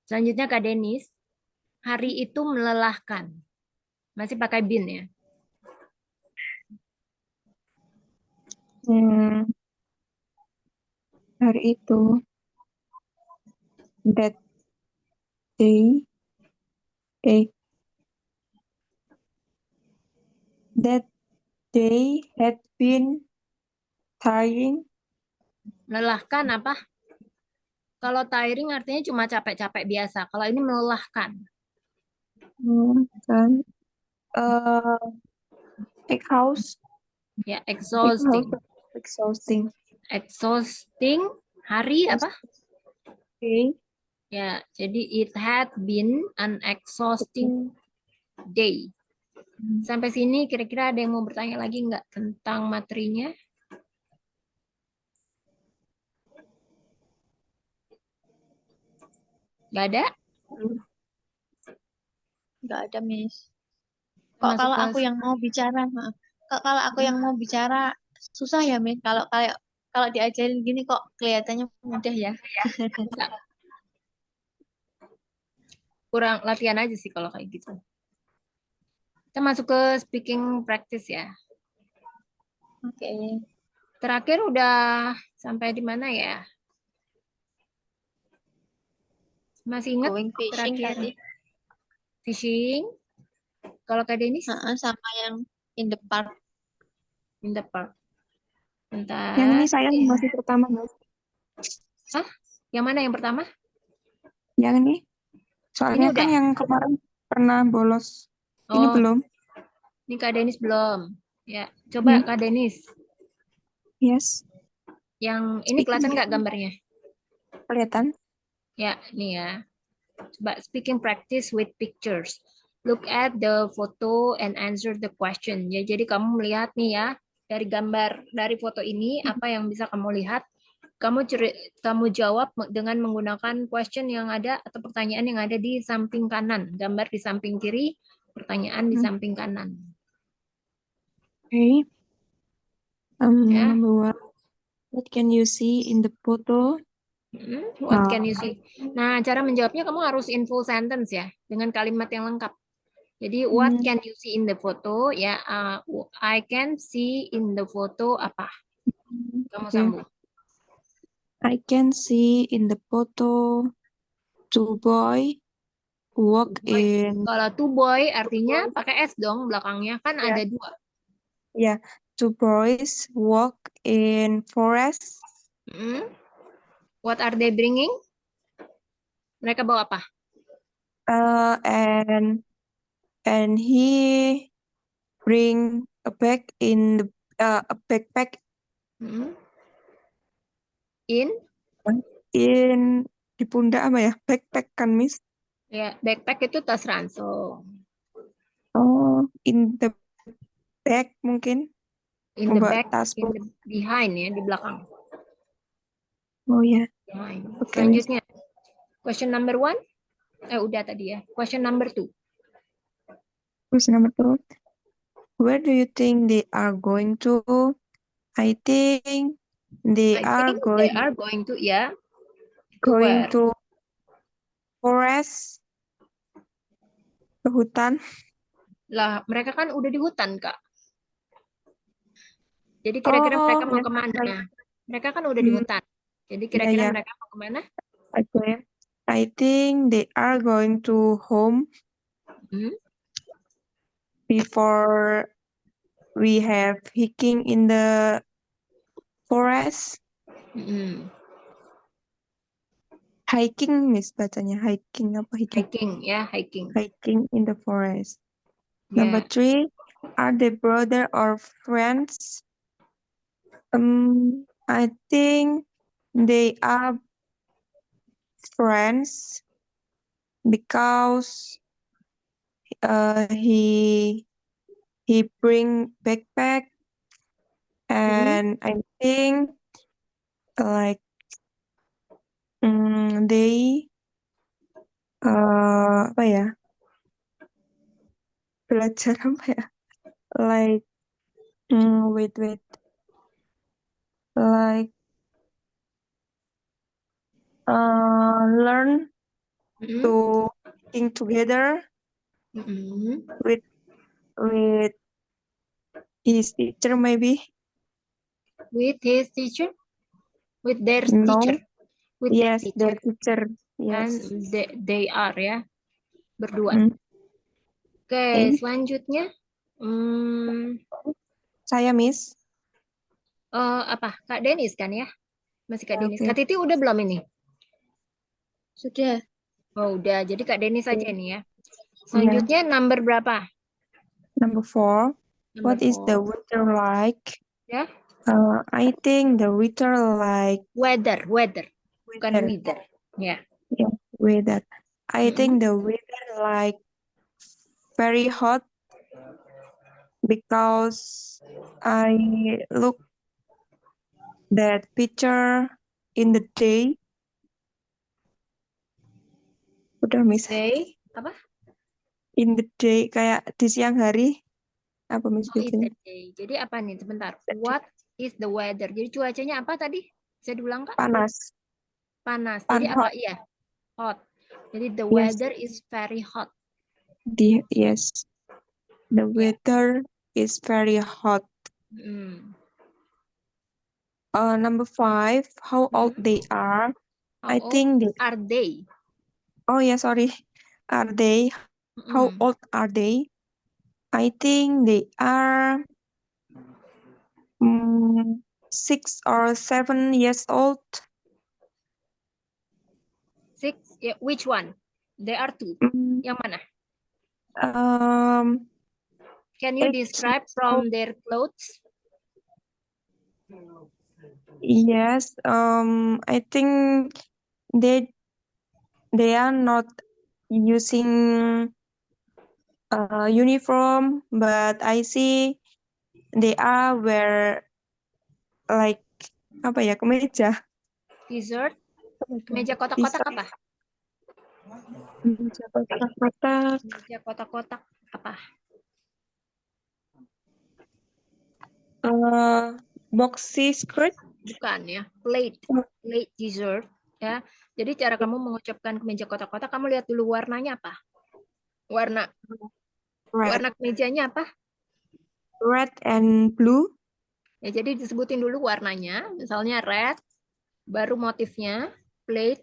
Selanjutnya Kak Denis. Hari itu melelahkan. Masih pakai been ya.
Hari itu. That day. That day had been tiring.
Melelahkan apa? Kalau tiring artinya cuma capek-capek biasa. Kalau ini melelahkan. Ya, exhausting. Exhausting. Hari apa?
Okay.
Ya, jadi it had been an exhausting day. Sampai sini kira-kira ada yang mau bertanya lagi nggak tentang materinya? Nggak ada?
Nggak ada, Miss. Kok kalau aku yang mau bicara, kalau aku yang mau bicara susah ya, Miss. Kalau diajarin gini kok kelihatannya mudah ya.
Kurang latihan aja sih kalau kayak gitu. Kita masuk ke speaking practice ya.
Oke.
Terakhir udah sampai di mana ya? Masih ingat
Going fishing
terakhir?
tadi.
Fishing. Kalau Kak Denis?
Sama yang in the park.
In the park. Bentar.
Yang ini saya masih pertama, Mas.
Hah? Yang mana yang pertama?
Yang ini. Soalnya
Ini
kan
udah?
yang kemarin pernah bolos. Ini belum.
Ini Kak Denis belum. Ya, coba Kak Denis.
Yes.
Yang ini kelihatan nggak gambarnya?
Kelihatan.
Ya, nih ya. Coba speaking practice with pictures. Look at the photo and answer the question. Ya, jadi kamu melihat nih ya, dari gambar, dari foto ini, apa yang bisa kamu lihat. Kamu jawab dengan menggunakan question yang ada atau pertanyaan yang ada di samping kanan. Gambar di samping kiri, pertanyaan di samping kanan.
Okay.
Ya.
Number 1. What can you see in the photo?
What can you see? Nah, cara menjawabnya kamu harus in full sentence ya, dengan kalimat yang lengkap. Jadi, what can you see in the photo? Ya, I can see in the photo apa? Kamu sambung.
I can see in the photo 2 boys Walk in.
Kalau two boy artinya pakai S dong belakangnya, kan
Ya.
ada dua.
Yeah, two boys walk in forest.
What are they bringing? Mereka bawa apa?
And he bring a bag in a backpack
In
di pundak apa ya? Backpack kan, Miss?
ya, backpack itu tas ransel.
Oh, in the bag mungkin.
In the
Bawa
back,
tas.
in the behind ya, di belakang.
Oh ya.
Behind.
Oke, Miss.
Selanjutnya, question number 1. Udah tadi ya. Question number 2.
Question number 2. Where do you think they are going to? I think they are
going to, ya.
going
where?
to forest, ke hutan.
Lah, mereka kan udah di hutan, Kak. Jadi kira-kira mereka mau kemana? Mereka kan udah di hutan. Jadi kira-kira mereka mau kemana?
Okay. I think they are going to home before we have hiking in the forest. Hiking, Miss, bacanya hiking apa hiking?
Hiking, ya, hiking.
Hiking in the forest.
Yeah.
Number 3, are they brother or friends? I think they are friends because he bring backpack, and I think like they apa ya, belajar apa ya, like wait like learn to think together with his teacher, maybe.
With his teacher? With their
No.
teacher? With
Yes,
their
their teacher.
And
Yes.
they are, ya. Berdua. Oke, selanjutnya.
Saya, Miss.
Apa? Kak Denis kan ya? Masih Kak Denis.
Okay.
Kak Titi udah belum ini?
Sudah.
Oh, udah. Jadi Kak Denis aja nih ya. Selanjutnya number berapa?
Number 4. What is the weather like?
Ya.
I think the weather like
Weather. Bukan weather. Ya.
Yeah, weather. I think the weather like very hot because I look that picture in the day. Udah, Miss.
Day. Apa?
In the day, kayak di siang hari. Apa, Miss?
Oh, in the day. Jadi apa nih? Sebentar. What is the weather? Jadi cuacanya apa tadi? Bisa diulang, Kak?
Panas.
Jadi apa? Iya. Hot. Jadi the weather is very hot.
Yes. The weather is very hot. Number 5, how old they are? I think
are they?
Oh yeah, sorry. Are they? How old are they? I think they are 6 or 7 years old.
6? Yeah, which one? There are 2. Yang mana? Can you describe from their clothes?
Yes. I think they are not using uniform, but I see they are wear like apa ya, kemeja.
T-shirt. Kemeja kotak-kotak apa?
Kemeja kotak-kotak.
Kemeja kotak-kotak apa?
Boxy skirt.
Bukan ya, plaid t-shirt ya. Jadi cara kamu mengucapkan kemeja kotak-kotak, kamu lihat dulu warnanya apa? Warna kemejanya apa?
Red and blue.
Ya, jadi disebutin dulu warnanya, misalnya red, baru motifnya, plaid,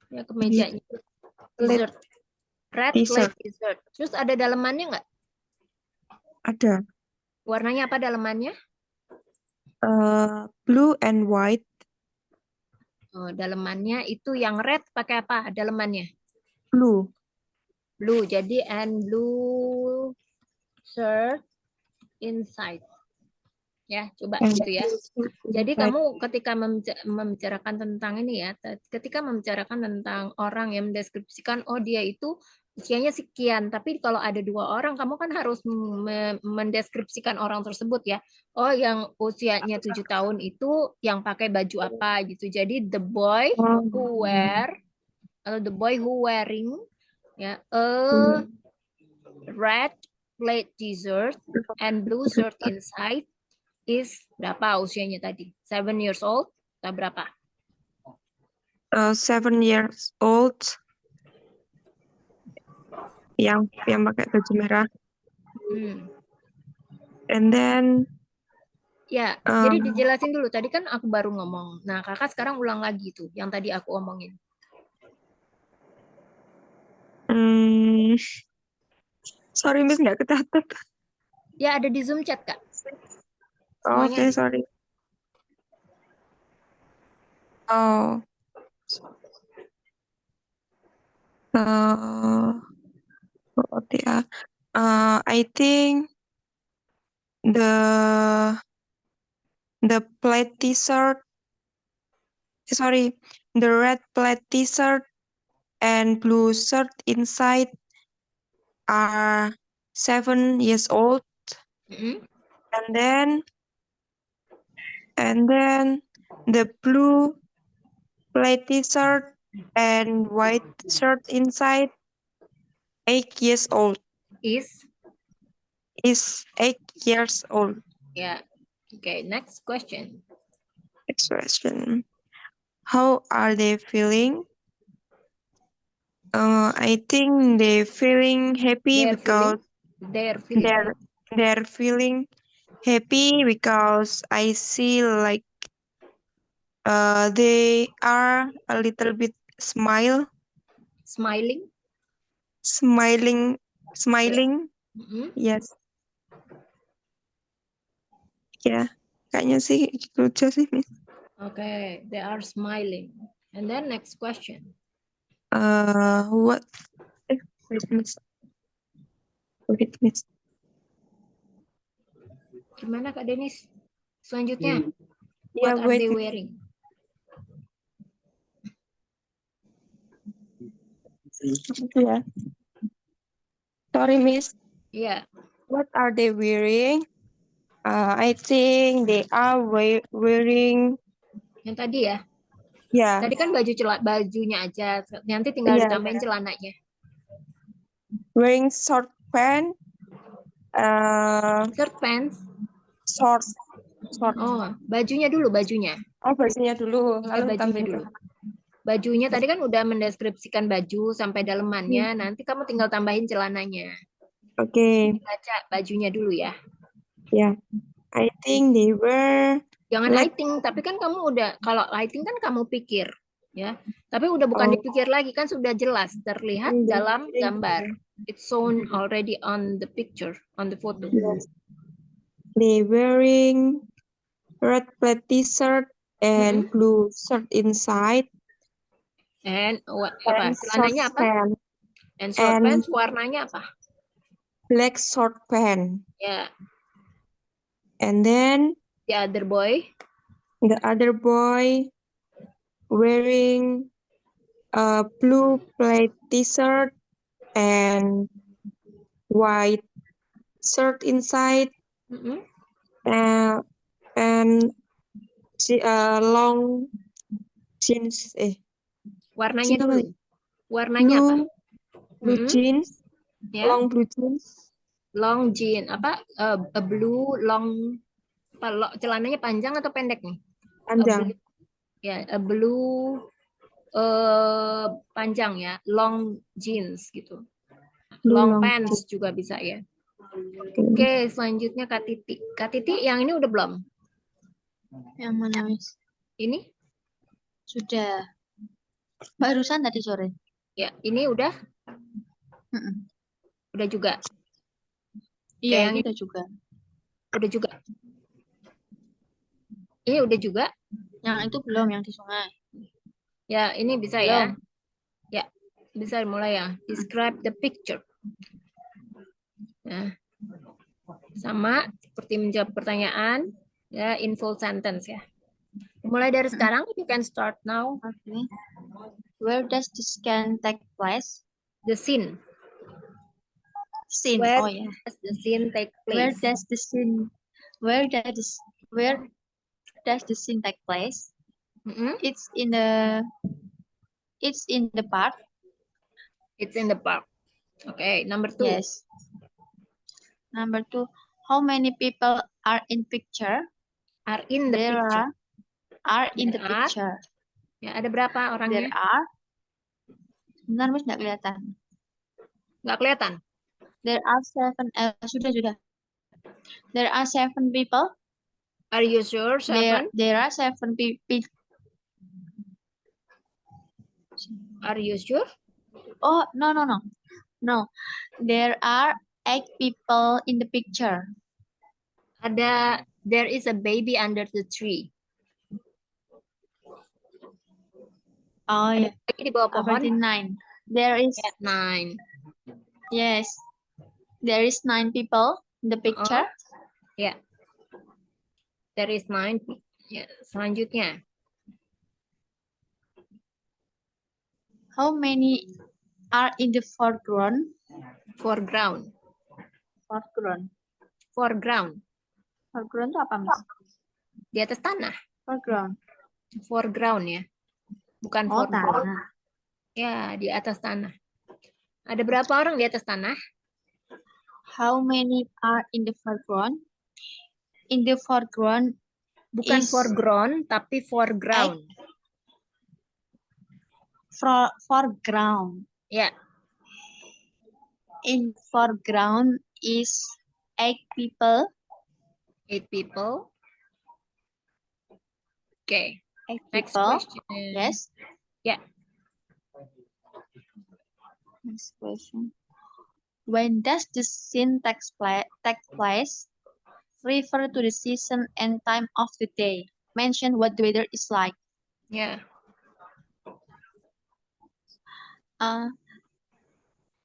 ya kemejanya, t-shirt, Red
T-shirt.
plaid t-shirt. Terus ada dalemannya nggak?
Ada.
Warnanya apa dalemannya?
Blue and white.
Oh, dalemannya itu yang red pakai apa dalemannya?
Blue.
Blue. Jadi and blue shirt inside. Ya, coba
And
gitu ya. Jadi
inside.
kamu ketika membicarakan tentang ini ya, ketika membicarakan tentang orang yang mendeskripsikan, oh dia itu usianya sekian, tapi kalau ada dua orang, kamu kan harus mendeskripsikan orang tersebut ya. Oh, yang usianya 7 tahun itu yang pakai baju apa gitu. Jadi the boy who wear atau the boy who wearing ya a red plaid t-shirt and blue shirt inside is berapa usianya tadi? 7 years old atau berapa?
7 years old. Yang pakai baju merah. And then
ya, jadi dijelasin dulu. Tadi kan aku baru ngomong. Nah, kakak sekarang ulang lagi tuh yang tadi aku omongin.
Sorry Miss, nggak kecatat.
Ya, ada di Zoom chat, Kak.
Oke, sorry. Oh. I think the plaid t-shirt, the red plaid t-shirt and blue shirt inside are 7 years old. And then the blue plaid t-shirt and white shirt inside 8 years old. Is 8 years old.
Ya. Okay, next question.
Next question. How are they feeling? I think they're feeling happy because they're feeling happy because I see like they are a little bit smiling. Yes. Ya, kayaknya sih gitu aja sih, Miss.
Okay, they are smiling. And then next question.
What? Wait, Miss.
Gimana Kak Denis? Selanjutnya,
Yeah,
what are they wearing?
Yeah. Sorry, Miss.
Yeah.
What are they wearing? I think they are wearing.
Yang tadi ya?
Yeah.
Tadi kan bajunya aja. Nanti tinggal ditambahin celananya.
Wearing short pants.
Short pants.
Short.
Oh, bajunya dulu, bajunya.
Oh, bajunya dulu. Lalu
bajunya dulu. Bajunya tadi kan udah mendeskripsikan baju sampai dalemannya. Nanti kamu tinggal tambahin celananya.
Oke.
Baca bajunya dulu ya.
Ya. Yeah. I think they were.
Jangan lighting, tapi kan kamu udah, kalau lighting kan kamu pikir, ya. Tapi udah bukan dipikir lagi, kan sudah jelas terlihat dalam gambar. It's shown already on the picture, on the photo.
Yes. They wearing red plaid t-shirt and blue shirt inside.
And apa? Celananya apa? And short pants warnanya apa?
Black short pants.
Ya.
And then
the other boy
wearing a blue plaid t-shirt and white shirt inside. And long jeans.
Warnanya dulu. Warnanya apa?
Blue jeans.
Yeah.
Long blue jeans.
Long jean. Apa? A blue long. Celananya panjang atau pendek nih?
Panjang.
A blue panjang ya. Long jeans gitu. Long pants juga bisa ya. Oke, selanjutnya Kak Titi. Kak Titi, yang ini udah belum?
Yang mana, Miss?
Ini?
Sudah. Barusan tadi sore.
Ya, ini udah?
Mm-mm.
Udah juga.
Iya,
yang
ini udah juga.
udah juga. Ini udah juga.
Yang itu belum, yang di sungai.
Ya, ini bisa ya.
Belum.
Ya, bisa mulai ya. Describe the picture. Nah, sama seperti menjawab pertanyaan, ya, in full sentence ya. Mulai dari sekarang, you can start now.
Okay. Where does the scan take place?
The scene.
Scene.
Where
Oh yeah.
does the scene take
Where
place?
does the scene? Where does the scene take place?
Mm-mm.
It's in the park.
It's in the park. Okay, number 2.
Yes. Number 2. How many people are in picture?
Are in the
There
picture.
are in the
There are.
picture.
Ya, ada berapa
There
orangnya?
are. Benar, Mas, nggak kelihatan.
Nggak kelihatan.
There are 7. Sudah. There are 7 people.
Are you sure, 7?
There are 7 people.
Are you sure?
Oh, no. No. There are 8 people in the picture.
There is a baby under the tree.
Oh ya.
Lagi di bawah pohon.
Berarti 9. There is
9.
Yes. There is 9 people in the picture.
Ya. There is 9. Ya, selanjutnya.
How many are in the foreground?
Foreground.
Foreground.
Foreground.
Foreground itu apa, Miss?
Di atas tanah.
Foreground.
Foreground ya. Bukan
Oh,
foreground.
tanah.
Ya, di atas tanah. Ada berapa orang di atas tanah?
How many are in the foreground? In the foreground
Bukan
is
foreground, tapi foreground.
Foreground.
Ya.
In foreground is 8 people.
8 people. Okay.
8
Next
people.
question.
Yes.
Yeah.
Next question. When does the scene take place? Refer to the season and time of the day. Mention what the weather is like.
Yeah.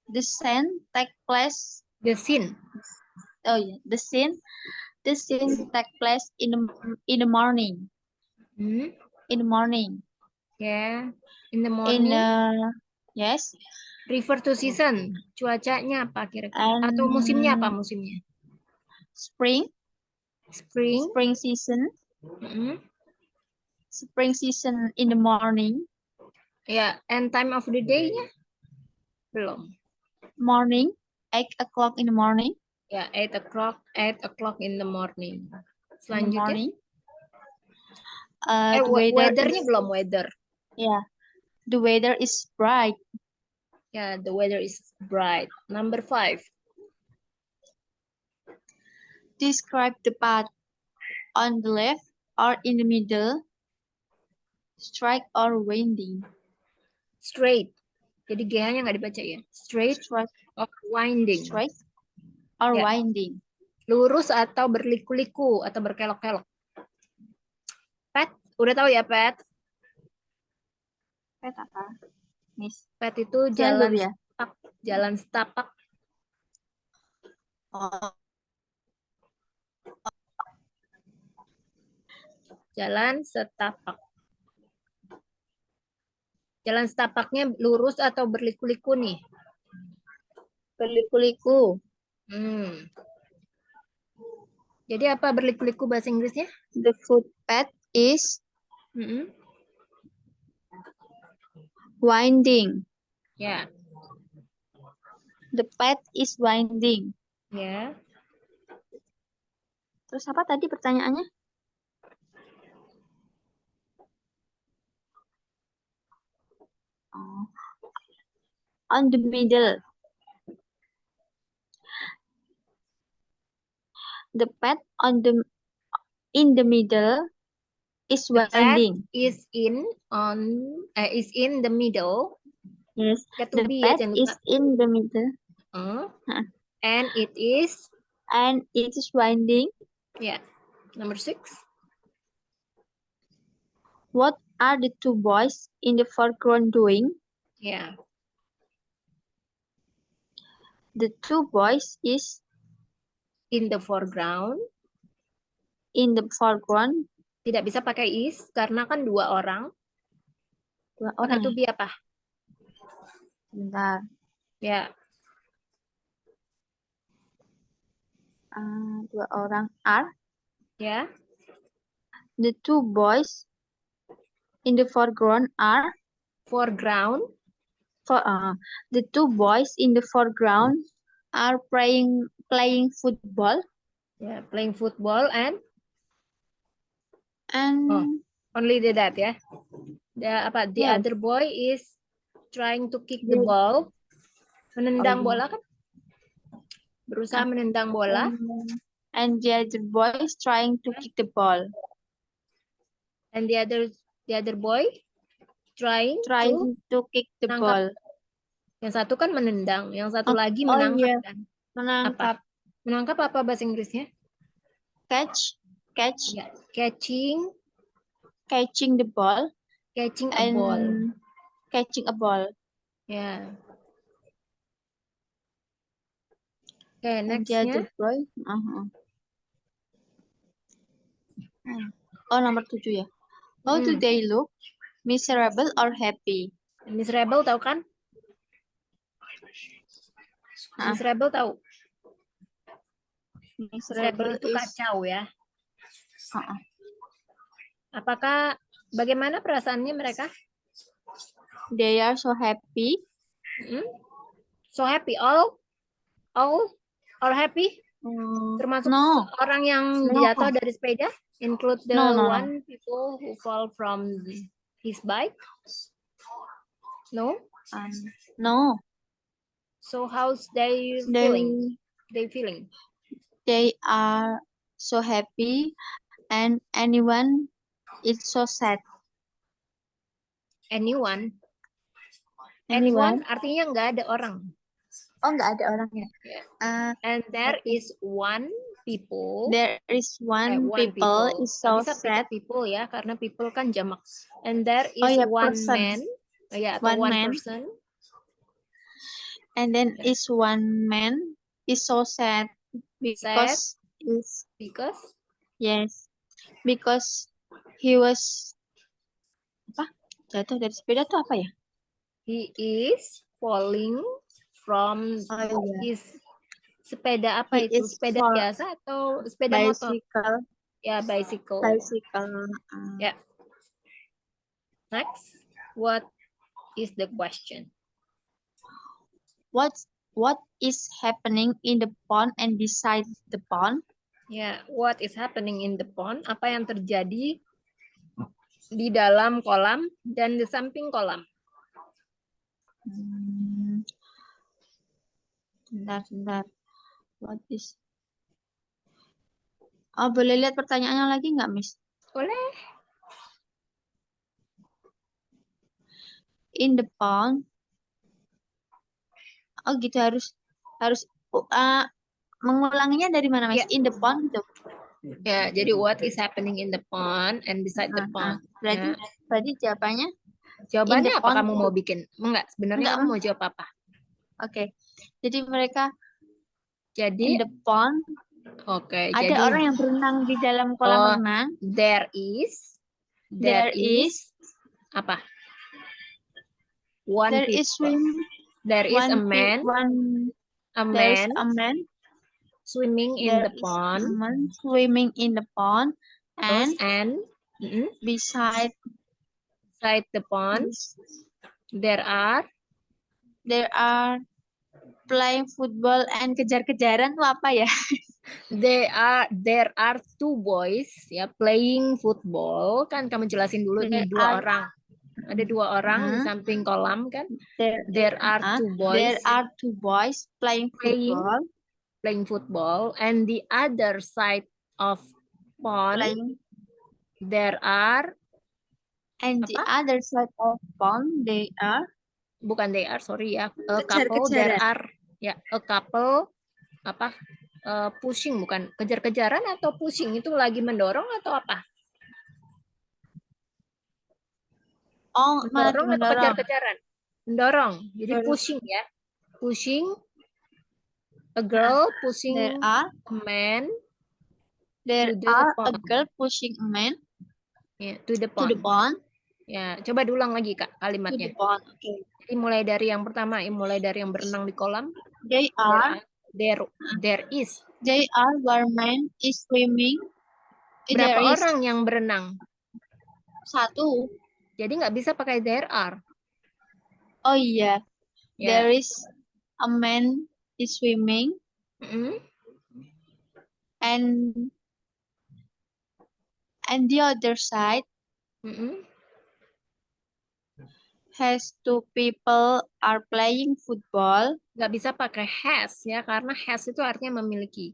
The scene take place.
The scene.
Oh yeah, the scene take place in the morning.
Hmm?
In the morning.
Yeah. In the morning.
Yes.
Refer to season. Cuacanya apa kira-kira? Atau musimnya apa musimnya?
Spring.
Spring.
Spring season.
Hmm?
Spring season in the morning.
Ya, and time of the day-nya? Belum.
Morning. 8 o'clock in the morning.
Ya, 8 o'clock in the morning. Selanjutnya. Weather-nya belum, weather.
Yeah. The weather is bright.
Yeah, the weather is bright. Number 5.
Describe the path on the left or in the middle, straight or winding.
Straight. Jadi G-nya nggak dibaca ya. Straight or winding.
Straight or winding.
Lurus atau berliku-liku atau berkelok-kelok. Pat, udah tahu ya Pat?
Pat apa? Miss.
Pat itu jalan
ya?
setapak. Jalan setapak.
Oh.
Jalan setapak. Jalan setapaknya lurus atau berliku-liku nih?
Berliku-liku.
Jadi apa berliku-liku bahasa Inggrisnya?
The footpath is winding.
Ya.
The path is winding.
Ya.
Terus apa tadi pertanyaannya? On the middle. The path in the middle is winding.
Is in the middle.
Yes.
Pakai to
The
be ya,
pet
jangan
is
lupa.
in the middle.
Huh? And it is.
And it is winding.
Ya. Number 6.
What are the two boys in the foreground doing?
Ya.
The two boys is
In the foreground.
in the foreground.
Tidak bisa pakai is karena kan 2 orang.
Dua
Pakai
orang
to
ya?
be apa?
Bentar.
Ya.
2 orang are.
Ya.
The two boys in the foreground are.
Foreground.
The two boys in the foreground are playing football.
Ya, playing football and
And
only that ya. The
yes,
other boy is trying to kick the
the-
ball. Menendang
iya.
bola kan? Berusaha menendang bola.
And the other boy is trying to kick the ball.
And the other boy trying
to kick the
menangkap.
ball.
Yang satu kan menendang, yang satu lagi
oh
menangkap
iya.
kan?
Menangkap.
Menangkap apa bahasa Inggrisnya?
Catch.
Ya, catching
Catching the ball.
a
And
ball.
catching a ball.
Ya. Oke,
And the
nextnya.
other boy. Oh, nomor 7 ya. How do they look? Miserable or happy?
Miserable tahu kan? Miserable tahu? Miserable itu kacau ya. Apakah bagaimana perasaannya mereka?
They are so happy.
So happy. All happy? Termasuk
No.
orang yang jatuh dari sepeda? Include the one people who fall from his bike? No?
No.
So how's they feeling?
They are so happy, and anyone is so sad.
Anyone artinya nggak ada orang.
Oh, nggak ada orangnya.
And there is one people.
There is one people is so
bisa
sad.
People ya, karena people kan jamak. And there is one
person.
man. Atau one person.
And then is one man is so sad because he was jatuh dari sepeda tuh apa ya?
He is falling from his sepeda apa itu? Sepeda biasa atau sepeda motor? Ya, bicycle. Ya. Next, what is the question?
What is happening in the pond and beside the pond?
Ya, what is happening in the pond? Apa yang terjadi di dalam kolam dan di samping kolam?
Bentar. What is? Oh, boleh lihat pertanyaannya lagi nggak, Miss?
Boleh.
In the pond. Oh, gitu harus mengulanginya dari mana, Miss? In the pond gitu.
Ya, jadi what is happening in the pond and beside the pond.
Berarti jawabannya?
Jawabannya apa kamu mau bikin? Enggak, sebenarnya kamu mau jawab apa?
Oke. Jadi mereka
in
the pond.
Oke,
ada
jadi
orang yang berenang di dalam kolam renang.
There is apa?
There is
a man swimming in the pond.
Swimming in the pond
and
beside
the pond there are
playing football and kejar-kejaran tuh apa ya?
There are two boys ya playing football, kan kamu jelasin dulu nih orang. Ada 2 orang di samping kolam kan? There are two boys
playing
football and the other side of pond there are
other side of pond
bukan they are, sorry ya. A couple, there
Kejar-kejaran.
are, ya, a couple, apa, pushing, bukan kejar-kejaran atau pushing, itu lagi mendorong atau apa?
Oh, lagi
Mendorong atau
mendorong.
kejar-kejaran? Mendorong, jadi
Mendorong.
pushing ya. Pushing, a girl pushing
There are
a man
there
to the
are a
pond.
girl pushing a man
Ya, to the
to the
pond.
pond.
Ya, coba diulang lagi Kak
To the
kalimatnya.
pond. Okay.
Jadi mulai dari yang pertama, mulai dari yang berenang di kolam.
They are
There is.
they are where man is swimming.
Berapa
There is
orang yang berenang?
1.
Jadi nggak bisa pakai there are.
Oh iya.
Ya.
There is a man is swimming and the other side has 2 people are playing football.
Nggak bisa pakai has ya, karena has itu artinya memiliki.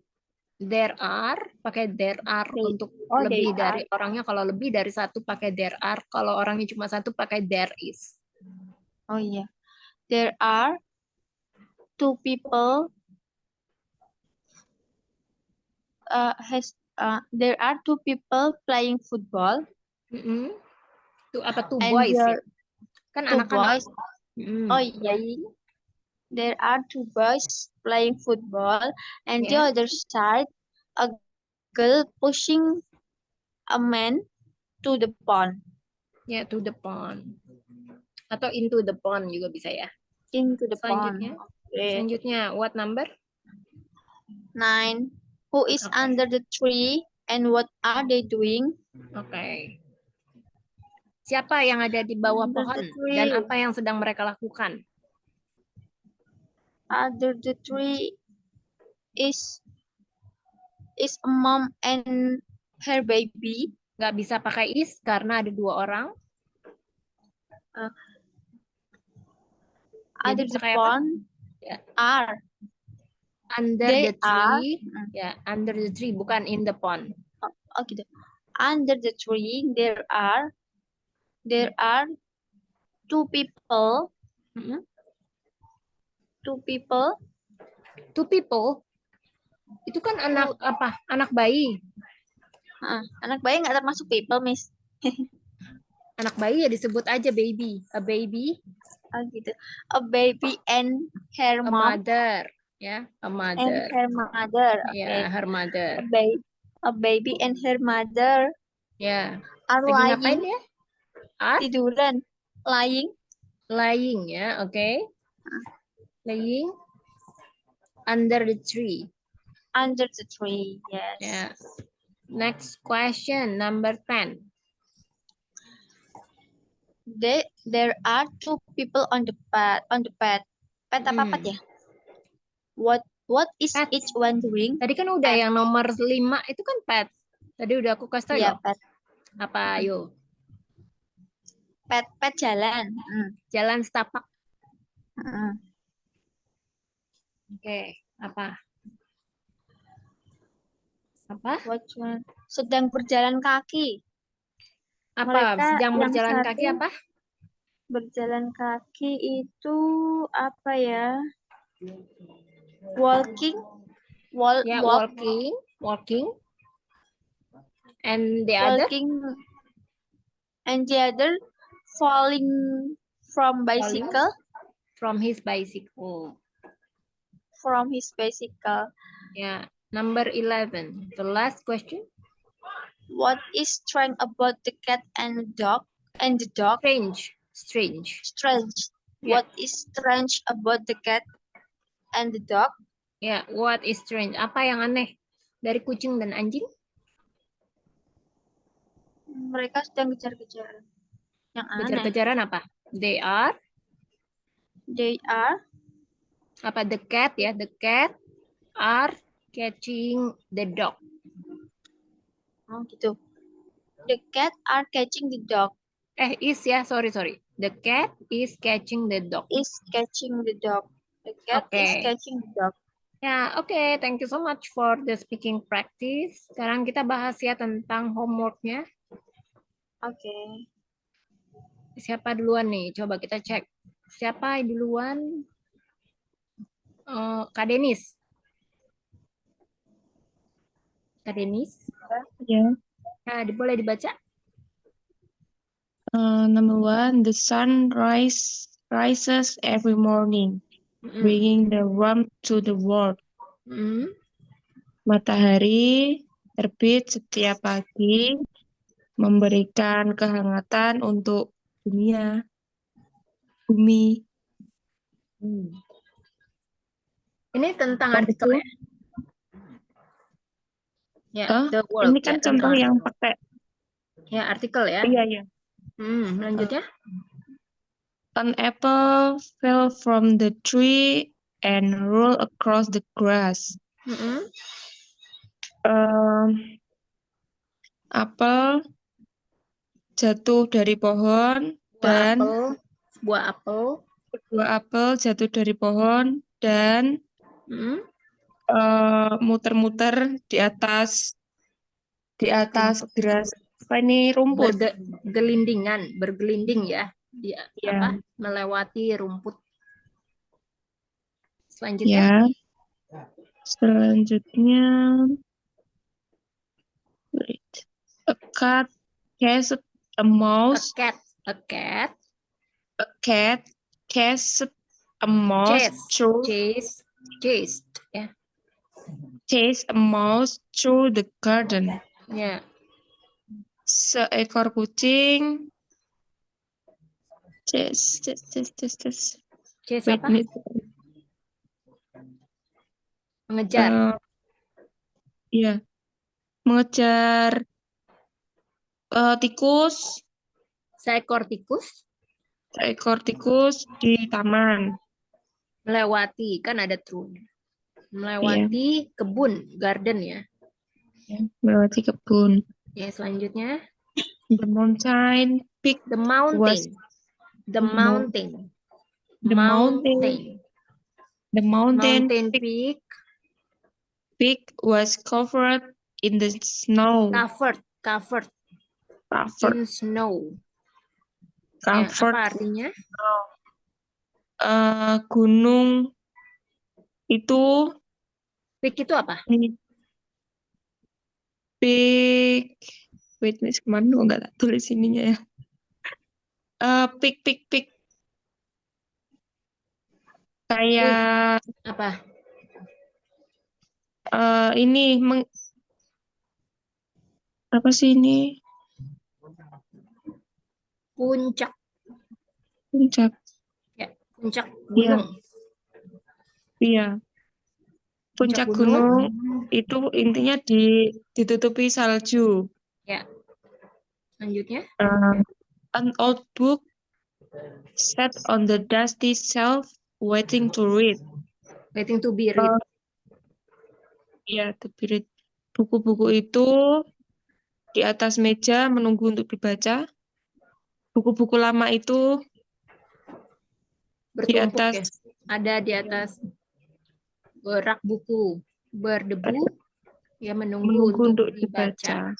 There are, pakai there are untuk lebih dari orangnya. Kalau lebih dari 1 pakai there are. Kalau orangnya cuma 1 pakai there is.
Oh iya. There are 2 people there are 2 people playing football.
Itu apa tuh
And
boys ya?
there
Kan
2
anak-anak.
boys. Oh iya. There are 2 boys playing football and the other side a girl pushing a man to the pond.
Ya, to the pond. Atau into the pond juga bisa ya.
Into the
Selanjutnya.
pond. Okay.
Selanjutnya, what number?
9. Who is under the tree and what are they doing?
Oke. Siapa yang ada di bawah
Under
pohon
the tree.
dan apa yang sedang mereka lakukan?
Under the tree is a mom and her baby.
Nggak bisa pakai is karena ada 2 orang.
Under the pond are.
Under
They
the tree. Ya, under the tree, bukan in the pond.
Oh gitu. Under the tree there are 2 people. 2 people.
2 people. Itu kan anak apa? Anak bayi.
Anak bayi nggak termasuk people, Miss.
Anak bayi ya disebut aja baby. A baby.
Oh gitu. A baby and her mom.
A mother. Ya, a mother.
And her mother. Okay.
Ya, her mother.
A baby and her mother.
Ya.
Are
Lagi
lying.
ngapain ya?
Tiduran. Lying.
Lying ya, oke. Lying under the tree.
Under the tree, yes.
Yeah. Next question, number 10.
There are 2 people on the path. Path apa ya? What is
Pet.
each one doing?
Tadi kan udah yang nomor 5 itu kan pet. Tadi udah aku kasih tahu
Iya,
loh.
pet.
Apa ayo?
Pet jalan.
Jalan setapak. Oke, apa? Apa?
What one? Sedang berjalan kaki.
Apa?
Mereka
sedang
yang
berjalan
satu
kaki apa?
Berjalan kaki itu apa ya? Walking.
Walking. And the other?
Walking. And the other falling from bicycle.
From his bicycle.
From his bicycle.
Yeah. Number 11. The last question.
What is strange about the cat and the dog?
Strange.
Yeah. What is strange about the cat and the dog?
Ya, what is strange? Apa yang aneh dari kucing dan anjing?
Mereka sedang kejar-kejaran. Yang aneh.
Kejar-kejaran apa? They are. Apa the cat ya? The cat are catching the dog.
Oh gitu. The cat are catching the dog.
Is ya, sorry. The cat is catching the dog.
Is catching the dog. The cat is catching the dog.
Ya, oke. Thank you so much for the speaking practice. Sekarang kita bahas ya tentang homeworknya.
Oke.
Siapa duluan nih? Coba kita cek. Siapa duluan? Kak Denis. Kak Denis.
Ya.
Boleh dibaca?
Number one, the sun rises every morning, bringing the warmth to the world. Matahari terbit setiap pagi, memberikan kehangatan untuk dunia, bumi.
Ini tentang
Habis
artikel
itu,
ya? Ya, the world.
ini kan
ya,
contoh
tentang
yang
artikel.
pakai.
Ya, artikel ya.
Iya, iya.
Lanjutnya.
An apple fell from the tree and rolled across the grass. Apel jatuh dari pohon dan
Sebuah apel.
sebuah apel jatuh dari pohon dan muter-muter di atas grass. Apa ini rumput?
Bergelinding ya. Dia
Ya.
melewati rumput. Selanjutnya.
Ya. Selanjutnya, wait. A cat chased a mouse.
A cat
chased a mouse through. Chased a mouse through the garden.
Ya.
Seekor kucing
Wait, apa? Mengejar.
Iya. Mengejar tikus.
Seekor
tikus di taman.
Melewati, kan ada through. Melewati kebun, garden ya.
Melewati kebun.
Ya, selanjutnya.
The mountain peak peak was covered in the snow.
Covered. In snow.
Covered.
Apa artinya?
Gunung itu.
Peak itu apa?
Peak. Wait, kemana? Nggak tulis ininya ya. Peak. Kayak
apa?
Ini apa sih ini?
Puncak. Ya, puncak gunung.
Iya. Puncak gunung itu intinya ditutupi salju.
Ya. Lanjutnya.
An old book sat on the dusty shelf waiting to read.
Waiting to be read.
Iya, to be read. Buku-buku itu di atas meja menunggu untuk dibaca. Buku-buku lama itu
bertumpuk
di atas
ya. Ada di atas rak buku berdebu ya, menunggu untuk dibaca.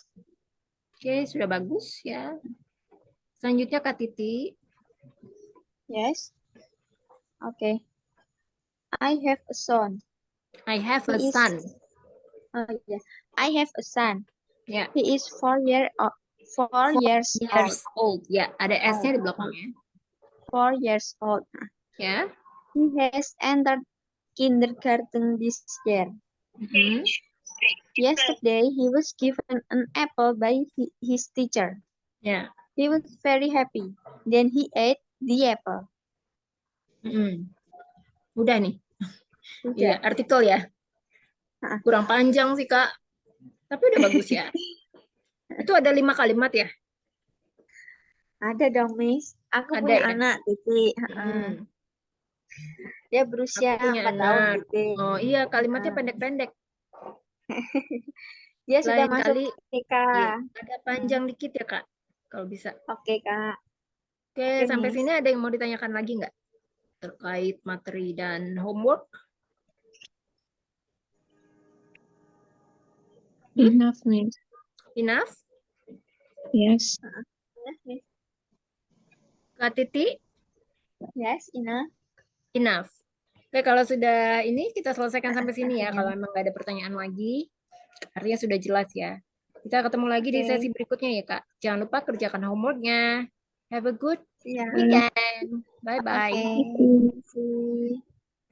Oke, sudah bagus ya. Selanjutnya Kak Titi.
Yes. Okay. I have a son.
I have a son.
I have a son.
Ya.
He is 4 years old.
Ya, ada S-nya di belakangnya.
4 years old.
Ya.
He has entered kindergarten this year. Yesterday, he was given an apple by his teacher.
Yeah.
He was very happy. Then he ate the apple.
Udah nih. Iya, artikel ya. Kurang panjang sih, Kak. Tapi udah bagus ya. Itu ada 5 kalimat ya?
Ada dong, Miss. Aku
ada
punya
ya?
anak, Titi. Dia berusia 4 tahun, Titi.
Oh iya, kalimatnya pendek-pendek.
Dia sudah masuk TK.
Iya, ada panjang dikit ya, Kak? Kalau bisa.
Oke, Kak.
Oke, sampai sini ada yang mau ditanyakan lagi nggak? Terkait materi dan homework?
Enough, Miss.
Enough?
Yes.
Kak Titi?
Yes, enough.
Enough. Oke, kalau sudah ini kita selesaikan sampai sini ya. Kalau memang nggak ada pertanyaan lagi, artinya sudah jelas ya. Kita ketemu lagi di sesi berikutnya ya, Kak. Jangan lupa kerjakan homeworknya. Have a good
Yeah.
weekend. Bye-bye.
Okay. See.